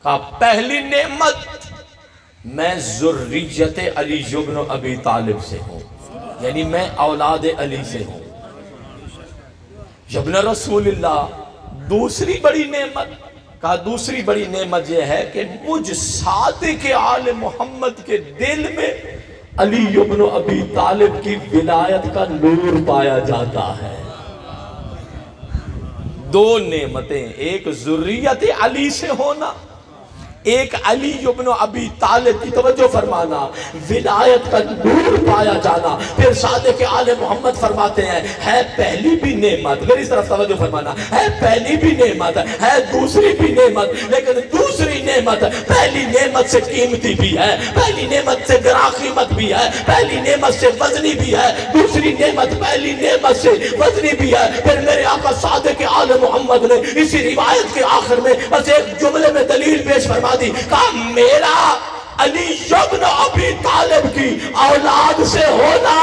کہا پہلی نعمت میں ذریت علی بن ابی طالب سے ہوں، یعنی میں اولاد علی سے ہوں، ابن رسول اللہ۔ دوسری بڑی نعمت، کہا دوسری بڑی نعمت یہ ہے کہ مجھ صادق آل محمد کے دل میں علی ابن ابی طالب کی ولایت کا نور پایا جاتا ہے۔ دو نعمتیں، ایک ذریت علی سے ہونا، ایک علی ابن ابی طالب کی توجہ فرمانا، ولایت کا نور پایا جانا۔ پھر صادق آل محمد فرماتے ہیں ہے پہلی بھی نعمت، میری طرف توجہ فرمانا، ہے پہلی بھی نعمت ہے دوسری بھی نعمت، لیکن دوسری نعمت پہلی نعمت سے قیمتی بھی ہے، پہلی نعمت سے گراں قیمت بھی ہے، پہلی نعمت سے وزنی بھی ہے، دوسری نعمت پہلی نعمت سے وزنی بھی ہے۔ پھر میرے آقا صادق آل محمد نے اسی روایت کے آخر میں بس ایک جملے میں دلیل پیش فرما دی، کہا میرا علی ابن ابی طالب کی اولاد سے ہونا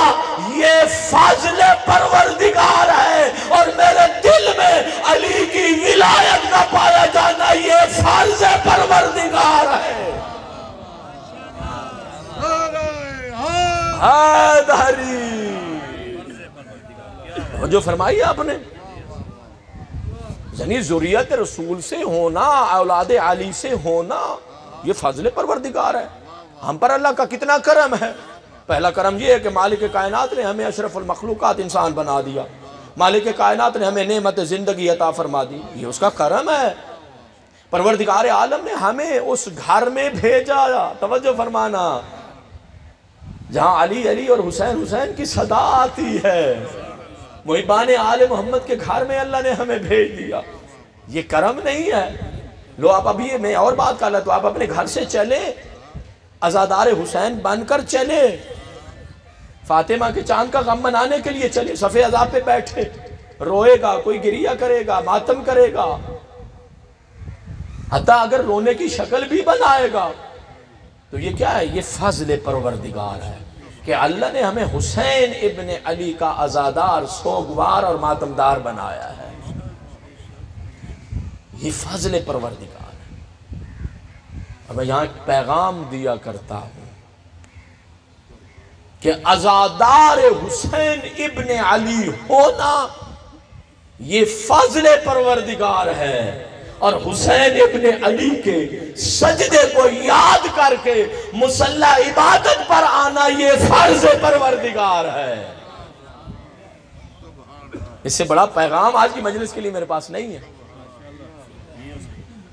یہ فضل پروردگار ہے، اور میرے دل میں علی کی ولایت کا پایا جانا یہ فرض پروردگار ہے۔ حیدری جو فرمائی آپ نے، یعنی ذریت رسول سے ہونا، اولاد علی سے ہونا یہ فضل پروردگار ہے۔ ہم پر اللہ کا کتنا کرم ہے۔ پہلا کرم یہ ہے کہ مالک کائنات نے ہمیں اشرف المخلوقات انسان بنا دیا، مالک کائنات نے ہمیں نعمت زندگی عطا فرما دی، یہ اس کا کرم ہے۔ پروردگار عالم نے ہمیں اس گھر میں بھیجا، توجہ فرمانا، جہاں علی علی اور حسین حسین کی صدا آتی ہے، محبان آل محمد کے گھر میں اللہ نے ہمیں بھیج دیا۔ یہ کرم نہیں ہے؟ لو آپ ابھی میں اور بات کر لیتا ہوں، آپ اپنے گھر سے چلے عزادار حسین بن کر چلے، فاطمہ کے چاند کا غم منانے کے لیے چلے، صف عذاب پہ بیٹھے، روئے گا، کوئی گریہ کرے گا، ماتم کرے گا، حتیٰ اگر رونے کی شکل بھی بنائے گا، تو یہ کیا ہے؟ یہ فضل پروردگار ہے کہ اللہ نے ہمیں حسین ابن علی کا عزادار، سوگوار اور ماتمدار بنایا ہے۔ یہ فضل پروردگار ہے۔ اب میں یہاں ایک پیغام دیا کرتا ہوں کہ عزادار حسین ابن علی ہونا یہ فضل پروردگار ہے، اور حسین ابن علی کے سجدے کو یاد کر کے مصلی عبادت پر آنا یہ فرض پروردگار ہے۔ اس سے بڑا پیغام آج کی مجلس کے لیے میرے پاس نہیں ہے۔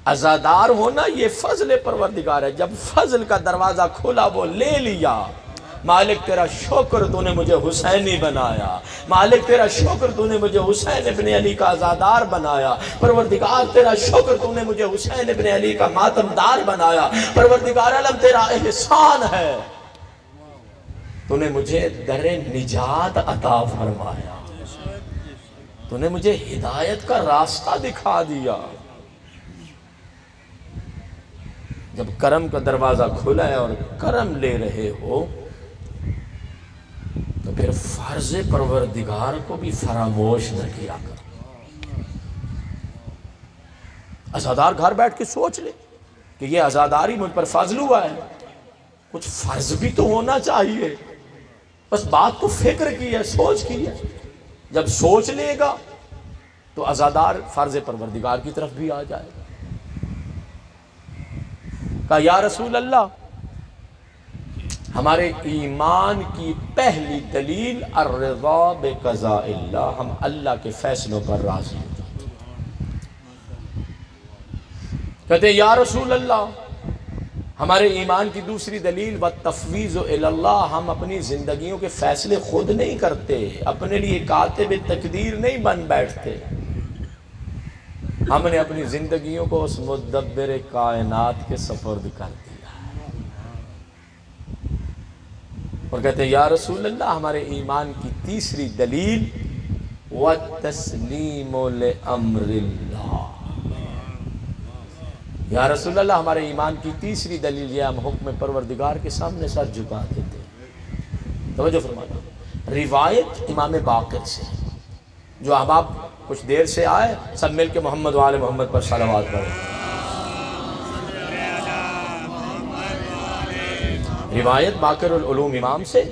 عزادار ہونا یہ فضل پروردگار ہے۔ جب فضل کا دروازہ کھولا وہ لے لیا، مالک تیرا شکر تو نے مجھے حسینی بنایا، مالک تیرا شکر تو نے مجھے حسین ابن علی کا عزادار بنایا، پروردگار تیرا شکر تو نے مجھے حسین ابن علی کا ماتمدار بنایا، پروردگار عالم تیرا احسان ہے، تو نے مجھے در نجات عطا فرمایا، تو نے مجھے ہدایت کا راستہ دکھا دیا۔ جب کرم کا دروازہ کھلا ہے اور کرم لے رہے ہو تو پھر فرض پروردگار کو بھی فراموش نہ کیا کرو۔ عزادار گھر بیٹھ کے سوچ لے کہ یہ عزاداری مجھ پر فضل ہوا ہے، کچھ فرض بھی تو ہونا چاہیے، بس بات کو فکر کی ہے، سوچ کی ہے۔ جب سوچ لے گا تو عزادار فرض پروردگار کی طرف بھی آ جائے گا۔ کہا یا رسول اللہ، ہمارے ایمان کی پہلی دلیل الرضا بقضاء اللہ، ہم اللہ کے فیصلوں پر راضی ہو جاتے ہیں۔ کہتے ہیں یا رسول اللہ، ہمارے ایمان کی دوسری دلیل والتفویض الی اللہ، ہم اپنی زندگیوں کے فیصلے خود نہیں کرتے، اپنے لیے کاتب تقدیر نہیں بن بیٹھتے، ہم نے اپنی زندگیوں کو اس مدبر کائنات کے سپرد کر دیا۔ اور کہتے ہیں یا رسول اللہ، ہمارے ایمان کی تیسری دلیل وَالتَّسْلِيمُ لِأَمْرِ اللَّهِ، یا رسول اللہ ہمارے ایمان کی تیسری دلیل یہ، ہم حکم پروردگار کے سامنے سر جھکا دیتے ہیں۔ توجہ فرمانا، روایت امام باقر سے، جو احباب کچھ دیر سے آئے سب مل کے محمد وآل محمد پر صلوات پڑھیں۔ روایت باقر العلوم امام سے،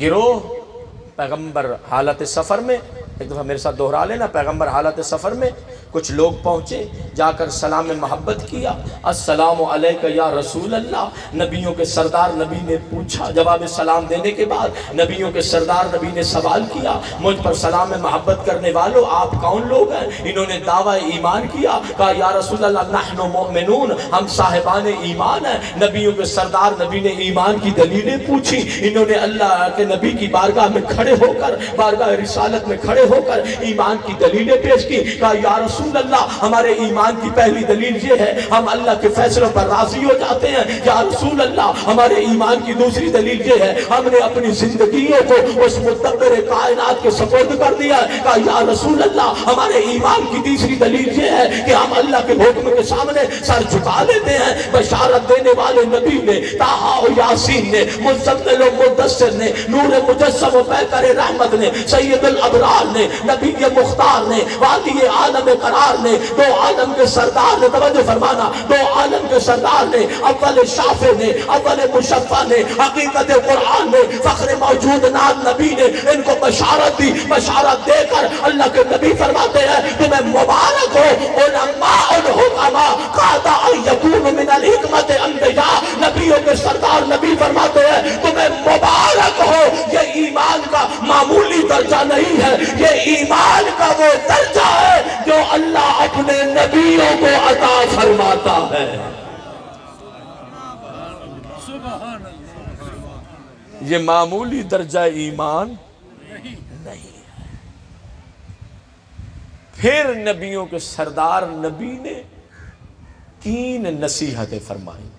گروہ پیغمبر حالت سفر میں ایک دفعہ میرے ساتھ دوہرا لینا، پیغمبر حالت سفر میں کچھ لوگ پہنچے، جا کر سلام محبت کیا، السلام علیکہ یا رسول اللہ، نبیوں کے سردار نبی نے پوچھا، جواب سلام دینے کے بعد نبیوں کے سردار نبی نے سوال کیا، مجھ پر سلام محبت کرنے والوں آپ کون لوگ ہیں؟ انہوں نے دعویٰ ایمان کیا، کہا یا رسول اللہ نحن مؤمنون، ہم صاحبان ایمان ہیں۔ نبیوں کے سردار نبی نے ایمان کی دلیلیں پوچھی، انہوں نے اللہ کے نبی کی بارگاہ میں کھڑے ہو کر، بارگاہ رسالت میں کھڑے ہو کر ایمان کی دلیلیں پیش کی، کہا یا رسول اللہ ہمارے ایمان کی پہلی دلیل یہ ہے ہم اللہ کے فیصلوں پر راضی ہو جاتے ہیں، یا رسول اللہ ہمارے ایمان کی دوسری دلیل یہ ہے ہم نے اپنی زندگیوں کو اس مدبر کائنات کے سپرد کر دیا ہے، کہا یا رسول اللہ ہمارے ایمان کی تیسری دلیل یہ ہے کہ ہم اللہ کے حکم کے سامنے سر جھکا لیتے ہیں۔ بشارت دینے والے نبی نے، طٰہٰ و یاسین نے، مزمل و مدثر نے، نور مجسم و پیکر رحمت نے، سید الابرار نے، نبی مختار نے، وادی عالم قرار نے، دو عالم کے سردار نے، توجہ فرمانا، دو عالم کے سردار نے، اول شافع نے، اول مشفع نے، حقیقت قرآن نے، فخر موجود نام نبی نے ان کو بشارت دی۔ بشارت دے کر اللہ کے نبی فرماتے ہیں تمہیں مبارک ہو علماء الحکماء قاد ان یکون من الحکمت انبیاء، نبیوں کے سردار نبی فرماتے ہیں تمہیں مبارک ہو، یہ ایمان کا معمولی درجہ نہیں ہے، یہ ایمان کا وہ درجہ ہے جو اللہ اپنے نبیوں کو عطا فرماتا ہے۔ یہ معمولی درجہ ایمان نہیں ہے۔ پھر نبیوں کے سردار نبی نے 3 نصیحتیں فرمائیں،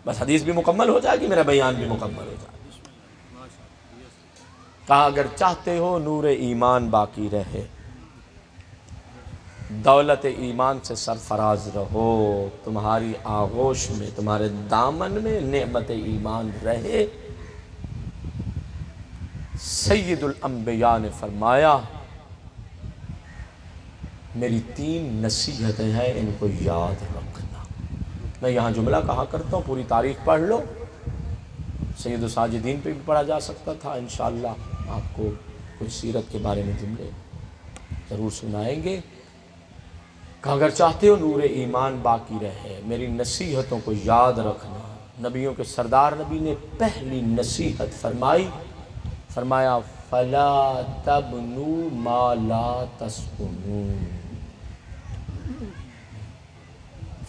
بس حدیث بھی مکمل ہو جائے گی، میرا بیان بھی مکمل ہو جائے گا۔ کہا اگر چاہتے ہو نور ایمان باقی رہے، دولت ایمان سے سرفراز رہو، تمہاری آغوش میں، تمہارے دامن میں نعمت ایمان رہے، سید الانبیاء نے فرمایا میری 3 نصیحتیں ہیں، ان کو یاد رکھنا۔ میں یہاں جملہ کہا کرتا ہوں، پوری تاریخ پڑھ لو، سید الساجدین پہ بھی پڑھا جا سکتا تھا، انشاءاللہ آپ کو کچھ سیرت کے بارے میں جملے ضرور سنائیں گے۔ کہ اگر چاہتے ہو نور ایمان باقی رہے، میری نصیحتوں کو یاد رکھنا۔ نبیوں کے سردار نبی نے پہلی نصیحت فرمائی، فرمایا فَلَا تَبْنُوا مَا لَا تَسْكُنُونَ،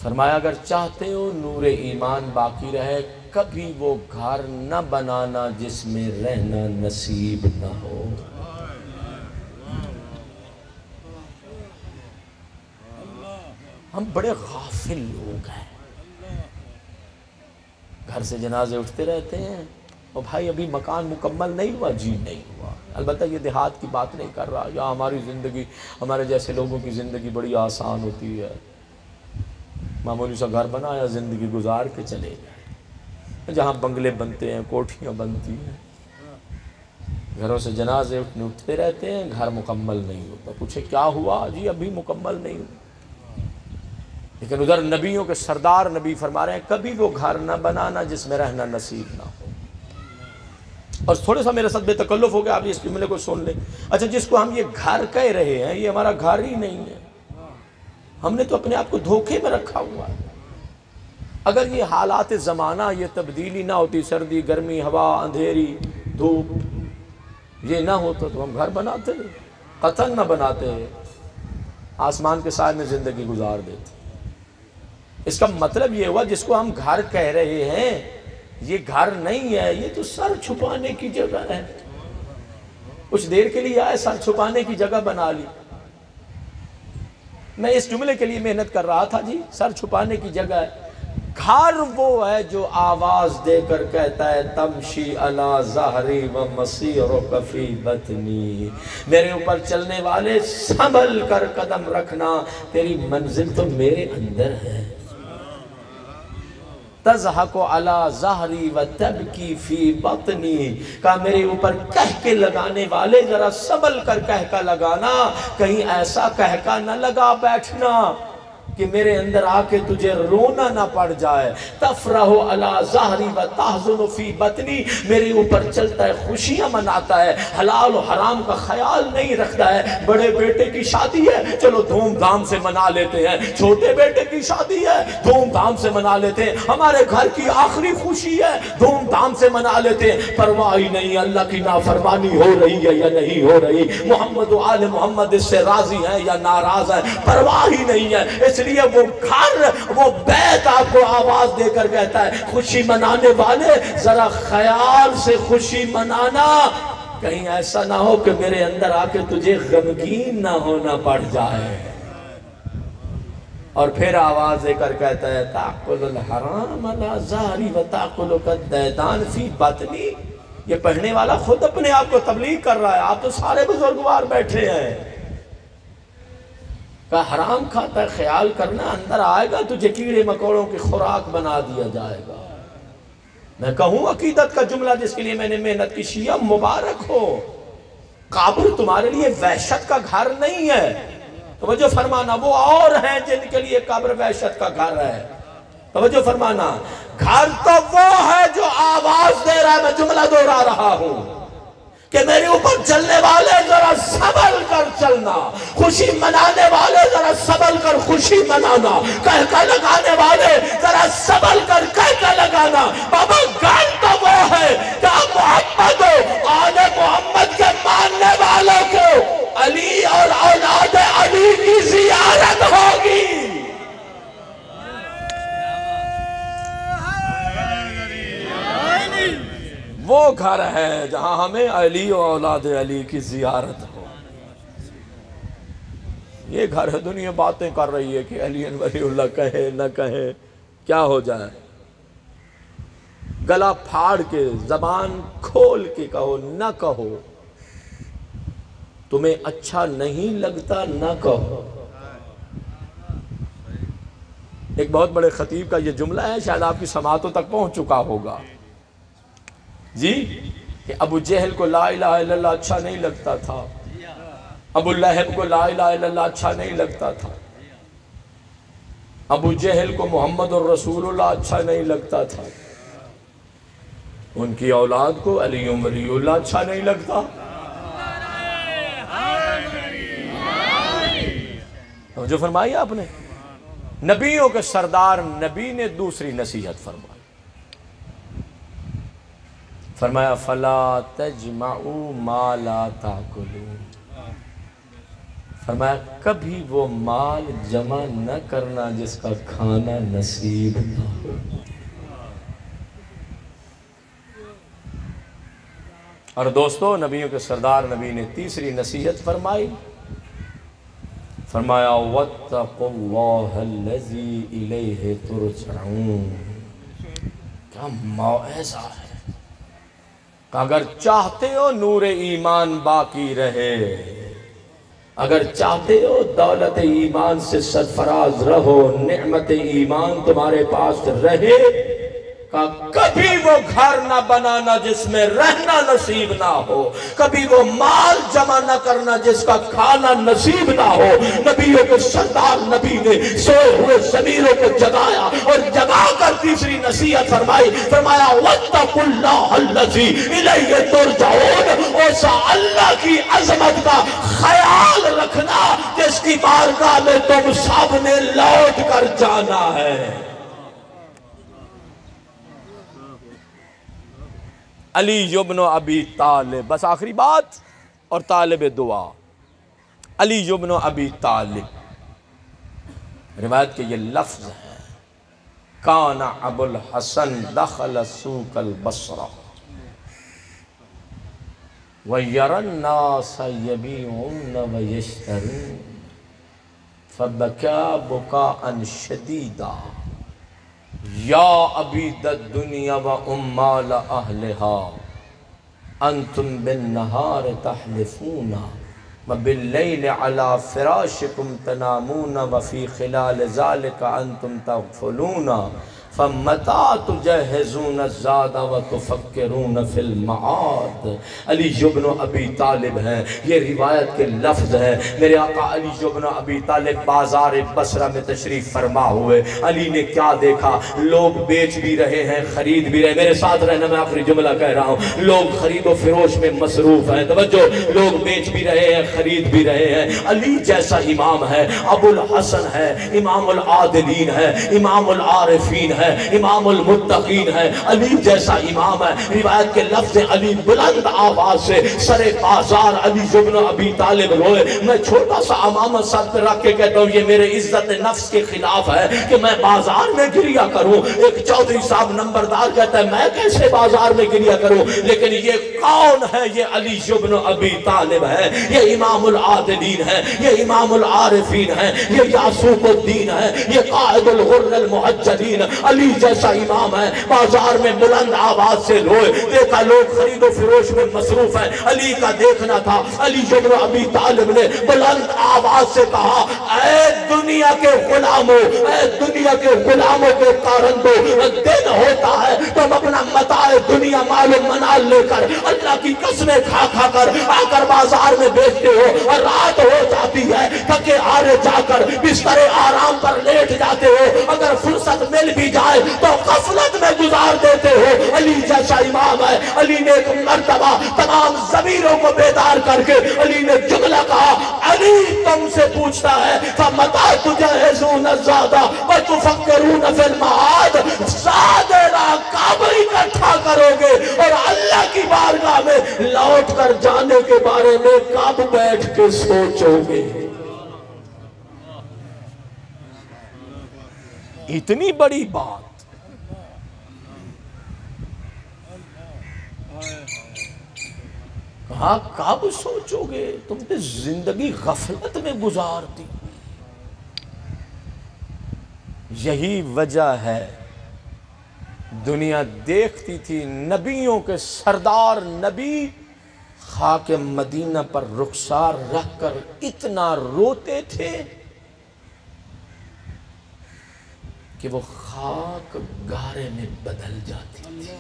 فرمایا اگر چاہتے ہو نور ایمان باقی رہے، کبھی وہ گھر نہ بنانا جس میں رہنا نصیب نہ ہو۔ ہم بڑے غافل لوگ ہیں، گھر سے جنازے اٹھتے رہتے ہیں، اور بھائی ابھی مکان مکمل نہیں ہوا، جی نہیں ہوا۔ البتہ یہ دیہات کی بات نہیں کر رہا، یا ہماری زندگی، ہمارے جیسے لوگوں کی زندگی بڑی آسان ہوتی ہے، معمولی سا گھر بنایا، زندگی گزار کے چلے گئے۔ جہاں بنگلے بنتے ہیں، کوٹھیاں بنتی ہیں، گھروں سے جنازے اٹھتے رہتے ہیں، گھر مکمل نہیں ہوتا۔ پوچھے کیا ہوا؟ جی ابھی مکمل نہیں ہوا۔ لیکن ادھر نبیوں کے سردار نبی فرما رہے ہیں کبھی وہ گھر نہ بنانا جس میں رہنا نصیب نہ ہو۔ اور تھوڑا سا میرے ساتھ بے تکلف ہو گیا، آپ اس جملے کو سن لیں۔ اچھا جس کو ہم یہ گھر کہہ رہے ہیں، یہ ہمارا گھر ہی نہیں ہے، ہم نے تو اپنے آپ کو دھوکے میں رکھا ہوا ہے۔ اگر یہ حالات زمانہ، یہ تبدیلی نہ ہوتی، سردی گرمی ہوا اندھیری دھوپ، یہ نہ ہوتا تو ہم گھر بناتے، قطن نہ بناتے، آسمان کے سائے میں زندگی گزار دیتے۔ اس کا مطلب یہ ہوا جس کو ہم گھر کہہ رہے ہیں یہ گھر نہیں ہے، یہ تو سر چھپانے کی جگہ ہے۔ کچھ دیر کے لیے آئے، سر چھپانے کی جگہ بنا لی۔ میں اس جملے کے لیے محنت کر رہا تھا، جی سر چھپانے کی جگہ ہے۔ گھر وہ ہے جو آواز دے کر کہتا ہے تمشی علی ظہری و مسیرک فی بطنی، میرے اوپر چلنے والے سنبھل کر قدم رکھنا، تیری منزل تو میرے اندر ہے۔ تضحک علی ظہری و تبکی فی بطنی، کہا میرے اوپر کہکے لگانے والے ذرا سنبھل کر کہکا لگانا، کہیں ایسا کہکا نہ لگا بیٹھنا کہ میرے اندر آ کے تجھے رونا نہ پڑ جائے. تفرح علی ظہری و تحزن فی بطنی، میرے اوپر چلتا ہے خوشیاں مناتا ہے، حلال و حرام کا خیال نہیں رکھتا ہے. بڑے بیٹے کی شادی ہے، چلو دھوم دھام سے منا لیتے ہیں. چھوٹے بیٹے کی شادی ہے، دھوم دھام سے منا لیتے ہیں. ہمارے گھر کی آخری خوشی ہے، دھوم دھام سے منا لیتے ہیں. پرواہ ہی نہیں اللہ کی نافرمانی ہو رہی ہے یا نہیں ہو رہی، محمد و آل محمد اس سے راضی ہیں یا ناراض ہیں، پرواہ ہی نہیں ہے. اس لیے وہ گھر، وہ بیت آپ کو آواز دے کر کہتا ہے خوشی منانے والے ذرا خیال سے خوشی منانا، کہیں ایسا نہ ہو کہ میرے اندر آ کے تجھے غمگین نہ ہونا پڑ جائے. اور پھر آواز دے کر کہتا ہے تاکل الحرام علی ظہری و تاکل الدیدان فی بطنی. یہ پڑھنے والا خود اپنے آپ کو تبلیغ کر رہا ہے، آپ تو سارے بزرگوار بیٹھے ہیں. کہ حرام کھاتا ہے، خیال کرنا اندر آئے گا تجھے کیڑے مکوڑوں کی خوراک بنا دیا جائے گا. میں کہوں عقیدت کا جملہ جس کے لیے میں نے محنت کی، شیعہ مبارک ہو، قبر تمہارے لیے وحشت کا گھر نہیں ہے. توجہ فرمانا، وہ اور ہیں جن کے لیے قبر وحشت کا گھر ہے. توجہ فرمانا، گھر تو وہ ہے جو آواز دے رہا ہے. میں جملہ دوہرا رہا ہوں کہ میرے اوپر چلنے والے ذرا سنبھل کر چلنا، خوشی منانے والے ذرا سنبھل کر خوشی منانا، کہکا لگانے والے ذرا سنبھل کر کہکا لگانا. بابا گھر تو وہ ہے کہ محمد و آل محمد کے ماننے والوں کو علی اور اولاد علی کی زیارت ہوگی. وہ گھر ہے جہاں ہمیں علی و اولاد علی کی زیارت ہو. یہ گھر ہے، دنیا باتیں کر رہی ہے کہ علی ولی اللہ کہے نہ کہے کیا ہو جائے. گلا پھاڑ کے زبان کھول کے کہو نہ کہو، تمہیں اچھا نہیں لگتا نہ کہو. ایک بہت بڑے خطیب کا یہ جملہ ہے، شاید آپ کی سماعتوں تک پہنچ چکا ہوگا جی، کہ ابو جہل کو لا الہ الا اللہ اچھا نہیں لگتا تھا، ابو لہب کو لا الہ الا اللہ اچھا نہیں لگتا تھا، ابو جہل کو محمد الرسول اللہ اچھا نہیں لگتا تھا، ان کی اولاد کو علی ولی اللہ اچھا نہیں لگتا. جو فرمائی آپ نے، نبیوں کے سردار نبی نے دوسری نصیحت فرمائی. فرمایا فلا تجمعوا ما لا تاکلون. فرمایا کبھی وہ مال جمع نہ کرنا جس کا کھانا نصیب نہ ہو. اور دوستو، نبیوں کے سردار نبی نے تیسری نصیحت فرمائی. فرمایا واتقوا اللہ الذی الیہ ترجعون. کیا موعظہ ہے کہ اگر چاہتے ہو نور ایمان باقی رہے، اگر چاہتے ہو دولت ایمان سے سرفراز رہو، نعمت ایمان تمہارے پاس رہے، کہ کبھی وہ گھر نہ بنانا جس میں رہنا نصیب نہ ہو، کبھی وہ مال جمع نہ کرنا جس کا کھانا نصیب نہ ہو. نبیوں کے سردار نبی نے سوئے ہوئے ضمیروں کو جگایا اور جگا کر تیسری نصیحت فرمائی. فرمایا واتقوا اللہ الذی الیہ ترجعون. اس اللہ کی عظمت کا خیال رکھنا جس کی بارگاہ میں تم سب نے لوٹ کر جانا ہے. علی ابن ابی طالب، بس آخری بات اور طالب دعا. علی ابن ابی طالب، روایت کے یہ لفظ ہے، کان ابو الحسن دخل سوق البصرہ وَيَرَى النَّاسَ يَبِيعُونَ وَيَشْتَرُونَ فَبَكَى بُكَاءً شَدِيدًا یا عبید الدنیا و عمال اہلہا انتم بالنہار تحلفون وباللیل علی فراشکم تنامون وفی خلال ذالک انتم تغفلون فَمَتَا تُجَهِّزُونَ الزَّادَ وَتُفَكِّرُونَ فِي الْمَعَادِ۔ علی ابن ابی طالب ہیں، یہ روایت کے لفظ ہیں۔ میرے آقا علی ابن ابی طالب بازار بصرہ میں تشریف فرما ہوئے۔ علی نے کیا دیکھا؟ لوگ بیچ بھی رہے ہیں، خرید بھی رہے ہیں۔ میرے ساتھ رہنا، میں آخری جملہ کہہ رہا ہوں۔ لوگ خرید و فروش میں مصروف ہیں، توجہ، لوگ بیچ بھی رہے ہیں، خرید بھی رہے ہیں۔ علی جیسا امام ہے، ابو الحسن ہے، امام العادلین ہے، امام العارفین ہے، امام المتقین ہے، علی جیسا امام ہے۔ روایت کے لفظ علی بلند آواز سے سرے بازار علی ابن ابی طالب روئے۔ میں چھوٹا سا امامہ سر پہ رکھ کے کہتا ہوں یہ میرے عزت نفس کے خلاف ہے کہ میں بازار میں گریا کروں۔ ایک چودھری صاحب نمبردار کہتا ہے میں کیسے بازار میں گریا کروں، لیکن یہ کون ہے؟ یہ علی ابن ابی طالب ہے، یہ امام العادلین ہے، یہ امام العارفین ہے، یہ یاسوق الدین ہے، یہ قائد الغر المحجلین۔ علی جیسا امام ہے، بازار میں بلند آواز سے روئے۔ دیکھا لوگ خرید و فروش میں مصروف ہیں، علی کا دیکھنا تھا۔ علی ابن ابی طالب نے بلند آواز سے کہا اے دنیا کے غلاموں، اے دنیا کے غلاموں کے کارندوں، دن ہوتا ہے تم اپنا متاع دنیا مال و منال لے کر اللہ کی قسمیں کھا کھا کر آ کر بازار میں بیچتے ہو، اور رات ہو جاتی ہے تھکے ہارے جا کر بستر آرام پر لیٹ جاتے ہو، اگر فرصت مل بھی جائے تو غفلت میں گزار دیتے ہو۔ علی جیسا امام ہے۔ علی نے ایک مرتبہ تمام ضمیروں کو بیدار کر کے علی نے جملہ کہا علی تم سے پوچھتا ہے فَمَتَا تُجَهِّزُونَ الزَّادَ وَتُفَكِّرُونَ فِي الْمَعَادِ، زادِ را کب اکٹھا کرو گے اور اللہ کی بارگاہ میں لوٹ کر جانے کے بارے میں کب بیٹھ کے سوچو گے؟ اتنی بڑی بات کہا کب سوچو گے؟ تم نے زندگی غفلت میں گزار دی۔ یہی وجہ ہے دنیا دیکھتی تھی نبیوں کے سردار نبی خاک مدینہ پر رخسار رکھ کر اتنا روتے تھے کہ وہ خاک گارے میں بدل جاتی تھی۔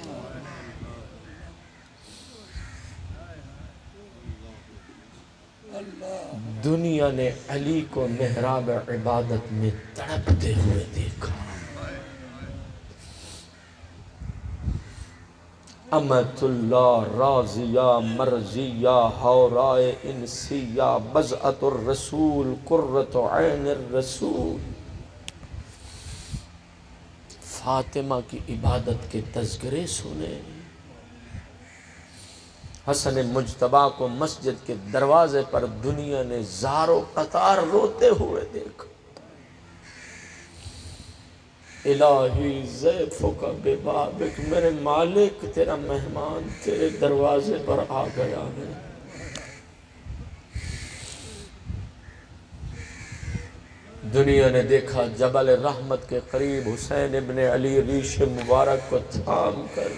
دنیا نے علی کو محراب عبادت میں تڑپتے ہوئے دیکھا۔ امت اللہ راضیہ مرضیہ حورائے انسیہ بضعت الرسول قرۃ عین الرسول۔ فاطمہ کی عبادت کے تذکرے سنے، حسن مجتبیٰ کو مسجد کے دروازے پر دنیا نے زارو قطار روتے ہوئے دیکھا۔ الہی ضیفک ببابک، میرے مالک تیرا مہمان تیرے دروازے پر آ گیا ہے۔ دنیا نے دیکھا جبل رحمت کے قریب حسین ابن علی ریش مبارک کو تھام کر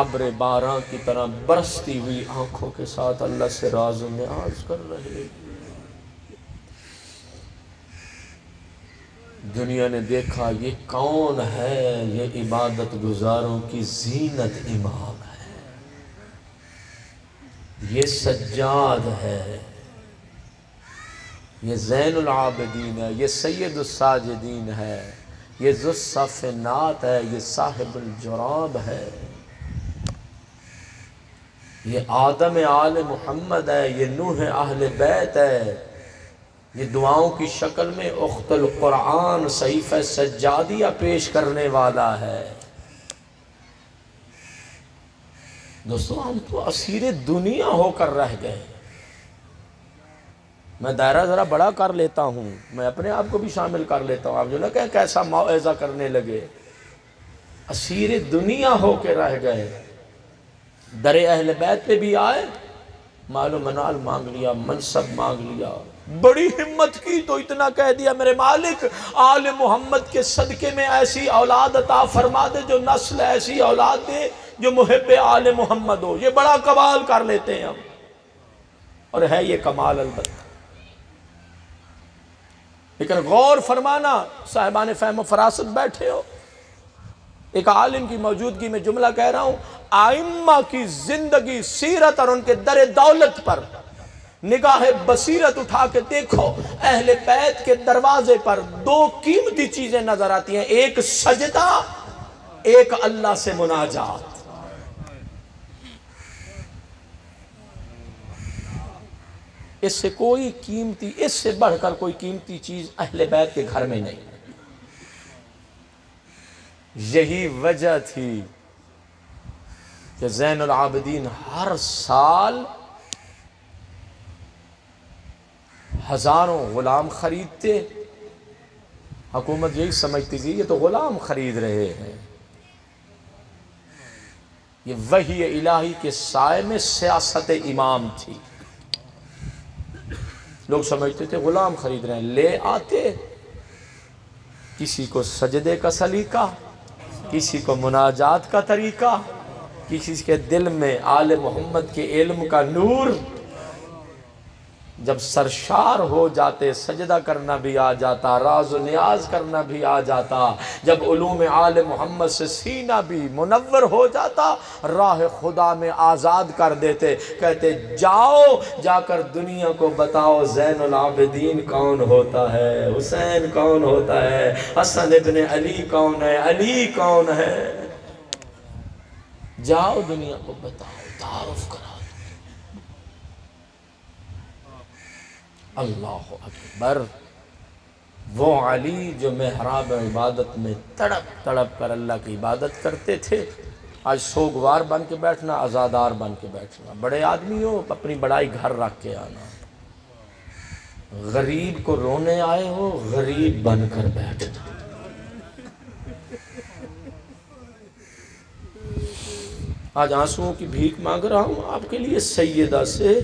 ابر باران کی طرح برستی ہوئی آنکھوں کے ساتھ اللہ سے راز و نیاز کر رہے۔ دنیا نے دیکھا یہ کون ہے؟ یہ عبادت گزاروں کی زینت امام ہے، یہ سجاد ہے، یہ زین العابدین ہے، یہ سید الساجدین ہے، یہ ذو الصفنات ہے، یہ صاحب الجراب ہے، یہ آدم آل محمد ہے، یہ نوح اہل بیت ہے، یہ دعاؤں کی شکل میں اخت القرآن صحیفہ سجادیہ پیش کرنے والا ہے۔ دوستو ہم تو اسیر دنیا ہو کر رہ گئے۔ میں دائرہ ذرا بڑا کر لیتا ہوں، میں اپنے آپ کو بھی شامل کر لیتا ہوں، آپ جو نہ کہیں کیسا موعظہ کرنے لگے۔ اسیر دنیا ہو کے رہ گئے، در اہل بیت پہ بھی آئے، مال و منال مانگ لیا، منصب مانگ لیا، بڑی ہمت کی تو اتنا کہہ دیا میرے مالک آل محمد کے صدقے میں ایسی اولاد عطا فرما دے، جو نسل ایسی اولاد دے جو محب آل محمد ہو۔ یہ بڑا کمال کر لیتے ہیں ہم، اور ہے یہ کمال البتہ۔ لیکن غور فرمانا، صاحبان فہم و فراست بیٹھے ہو، ایک عالم کی موجودگی میں جملہ کہہ رہا ہوں، ائمہ کی زندگی، سیرت اور ان کے در دولت پر نگاہ بصیرت اٹھا کے دیکھو، اہل بیت کے دروازے پر دو قیمتی چیزیں نظر آتی ہیں، ایک سجدہ، ایک اللہ سے مناجات۔ اس سے کوئی قیمتی، اس سے بڑھ کر کوئی قیمتی چیز اہل بیت کے گھر میں نہیں۔ یہی وجہ تھی کہ زین العابدین ہر سال ہزاروں غلام خریدتے، حکومت یہی سمجھتی تھی یہ تو غلام خرید رہے ہیں، یہ وحی الہی کے سائے میں سیاست امام تھی۔ لوگ سمجھتے تھے غلام خرید رہے ہیں، لے آتے، کسی کو سجدے کا سلیقہ، کسی کو مناجات کا طریقہ، کسی کے دل میں آل محمد کے علم کا نور، جب سرشار ہو جاتے سجدہ کرنا بھی آ جاتا، راز و نیاز کرنا بھی آ جاتا، جب علوم آل محمد سے سینہ بھی منور ہو جاتا، راہ خدا میں آزاد کر دیتے، کہتے جاؤ جا کر دنیا کو بتاؤ زین العابدین کون ہوتا ہے، حسین کون ہوتا ہے، حسن ابن علی کون ہے، علی کون ہے، جاؤ دنیا کو بتاؤ، تعارف کرا۔ اللہ اکبر، وہ علی جو محراب عبادت میں تڑپ تڑپ کر اللہ کی عبادت کرتے تھے، آج سوگوار بن کے بیٹھنا، عزادار بن کے بیٹھنا، بڑے آدمی ہو اپنی بڑائی گھر رکھ کے آنا، غریب کو رونے آئے ہو غریب بن کر بیٹھنا۔ آج آنسوؤں کی بھیک مانگ رہا ہوں آپ کے لیے سیدہ سے،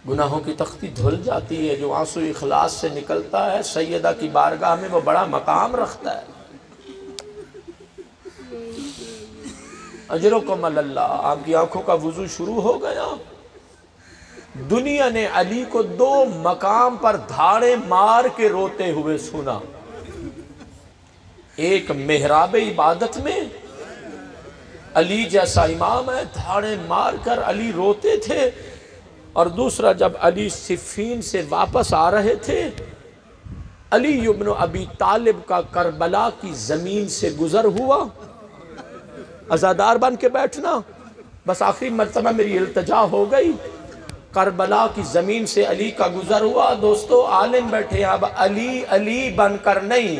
گناہوں کی تختی دھل جاتی ہے، جو آنسو اخلاص سے نکلتا ہے سیدہ کی بارگاہ میں وہ بڑا مقام رکھتا ہے۔ اجرکم اللہ، آپ کی آنکھوں کا وضو شروع ہو گیا۔ دنیا نے علی کو دو مقام پر دھاڑے مار کے روتے ہوئے سنا، ایک محراب عبادت میں علی جیسا امام ہے، دھاڑے مار کر علی روتے تھے، اور دوسرا جب علی صفین سے واپس آ رہے تھے، علی ابن ابی طالب کا کربلا کی زمین سے گزر ہوا، عزادار بن کے بیٹھنا، بس آخری مرتبہ میری التجا ہو گئی، کربلا کی زمین سے علی کا گزر ہوا۔ دوستو عالم بیٹھے، اب علی علی بن کر نہیں،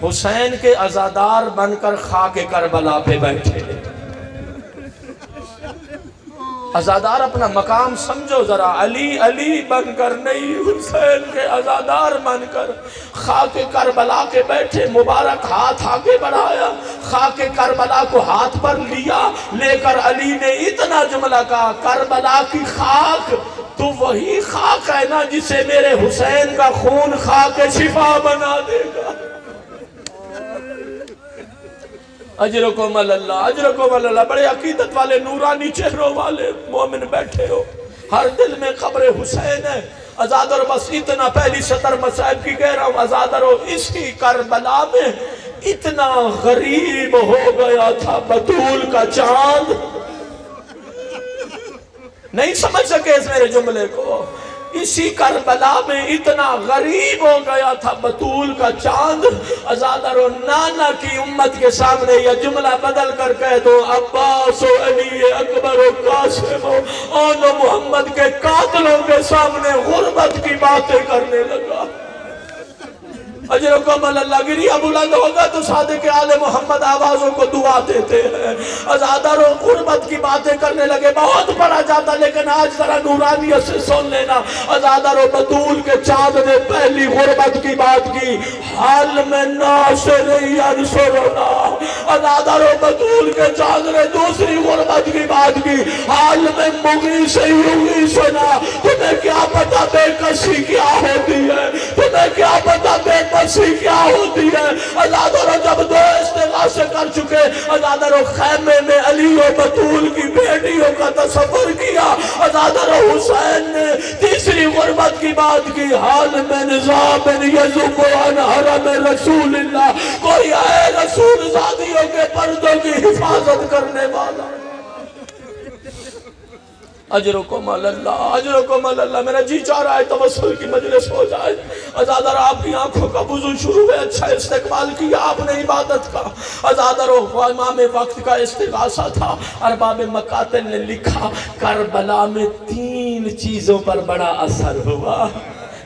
حسین کے عزادار بن کر خاک کربلا پہ بیٹھے۔ عزادار اپنا مقام سمجھو ذرا، علی علی بن کر نہیں، حسین کے عزادار بن کر خاک کربلا کے بیٹھے، مبارک ہاتھ آگے بڑھایا، خاک کربلا کو ہاتھ پر لیا، لے کر علی نے اتنا جملہ کہا، کربلا کی خاک تو وہی خاک ہے نا جسے میرے حسین کا خون خاک شفا بنا دے گا۔ اجرکم اللہ، اجرکم اللہ، بڑے عقیدت والے نورانی چہروں والے مومن بیٹھے ہو، ہر دل میں قبر حسین ہے۔ عزادر بس اتنا، پہلی سطر مصائب کی کہہ رہا ہوں، عزادر اسی کربلا میں اتنا غریب ہو گیا تھا بطول کا چاند، نہیں سمجھ سکے اس میرے جملے کو، اسی کربلا میں اتنا غریب ہو گیا تھا بطول کا چاند۔ عزادر و نانا کی امت کے سامنے یہ جملہ بدل کر کہہ دو، عباس و علی اکبر و قاسم و آن و محمد کے قاتلوں کے سامنے غربت کی باتیں کرنے لگا۔ اجرکم اللہ، گریہ بلند ہوگا تو صادق آل محمد آوازوں کو دعا دیتے ہیں۔ عزادر و غربت کی باتیں کرنے لگے، بہت پڑھا جاتا، لیکن آج ذرا نورانیت سے سن لینا۔ عزادر و بطول کے چاند نے پہلی غربت کی بات کی، حال میں ناصر ینصرنا۔ عزادر و بطول کے چاند نے دوسری غربت کی بات کی، حال میں مغیث یغیثنا۔ تمہیں کیا پتا بے کسی کیا ہوتی ہے، تمہیں کیا پتا بے کسی کیا ہوتی ہے۔ عزادر جب دو استغاثے کر چکے، عزادر خیمے میں علی و بطول کی بیٹیوں کا تصور کیا۔ عزادر حسین نے تیسری غربت کی بات کی، حال میں نظام یذب عن حرم رسول اللہ، کوئی ہے رسول زادیوں کے پردوں کی حفاظت کرنے والا۔ اجرکم اللہ، اجرکم اللہ۔ میرا جی چاہ رہا ہے توسل کی مجلس ہو جائے۔ ازادر آپ کی آنکھوں کا وضو شروع ہے، اچھا استقبال کیا آپ نے عبادت کا۔ ازادر امام وقت کا استغاثہ تھا۔ ارباب مقاتل نے لکھا کربلا میں 3 چیزوں پر بڑا اثر ہوا۔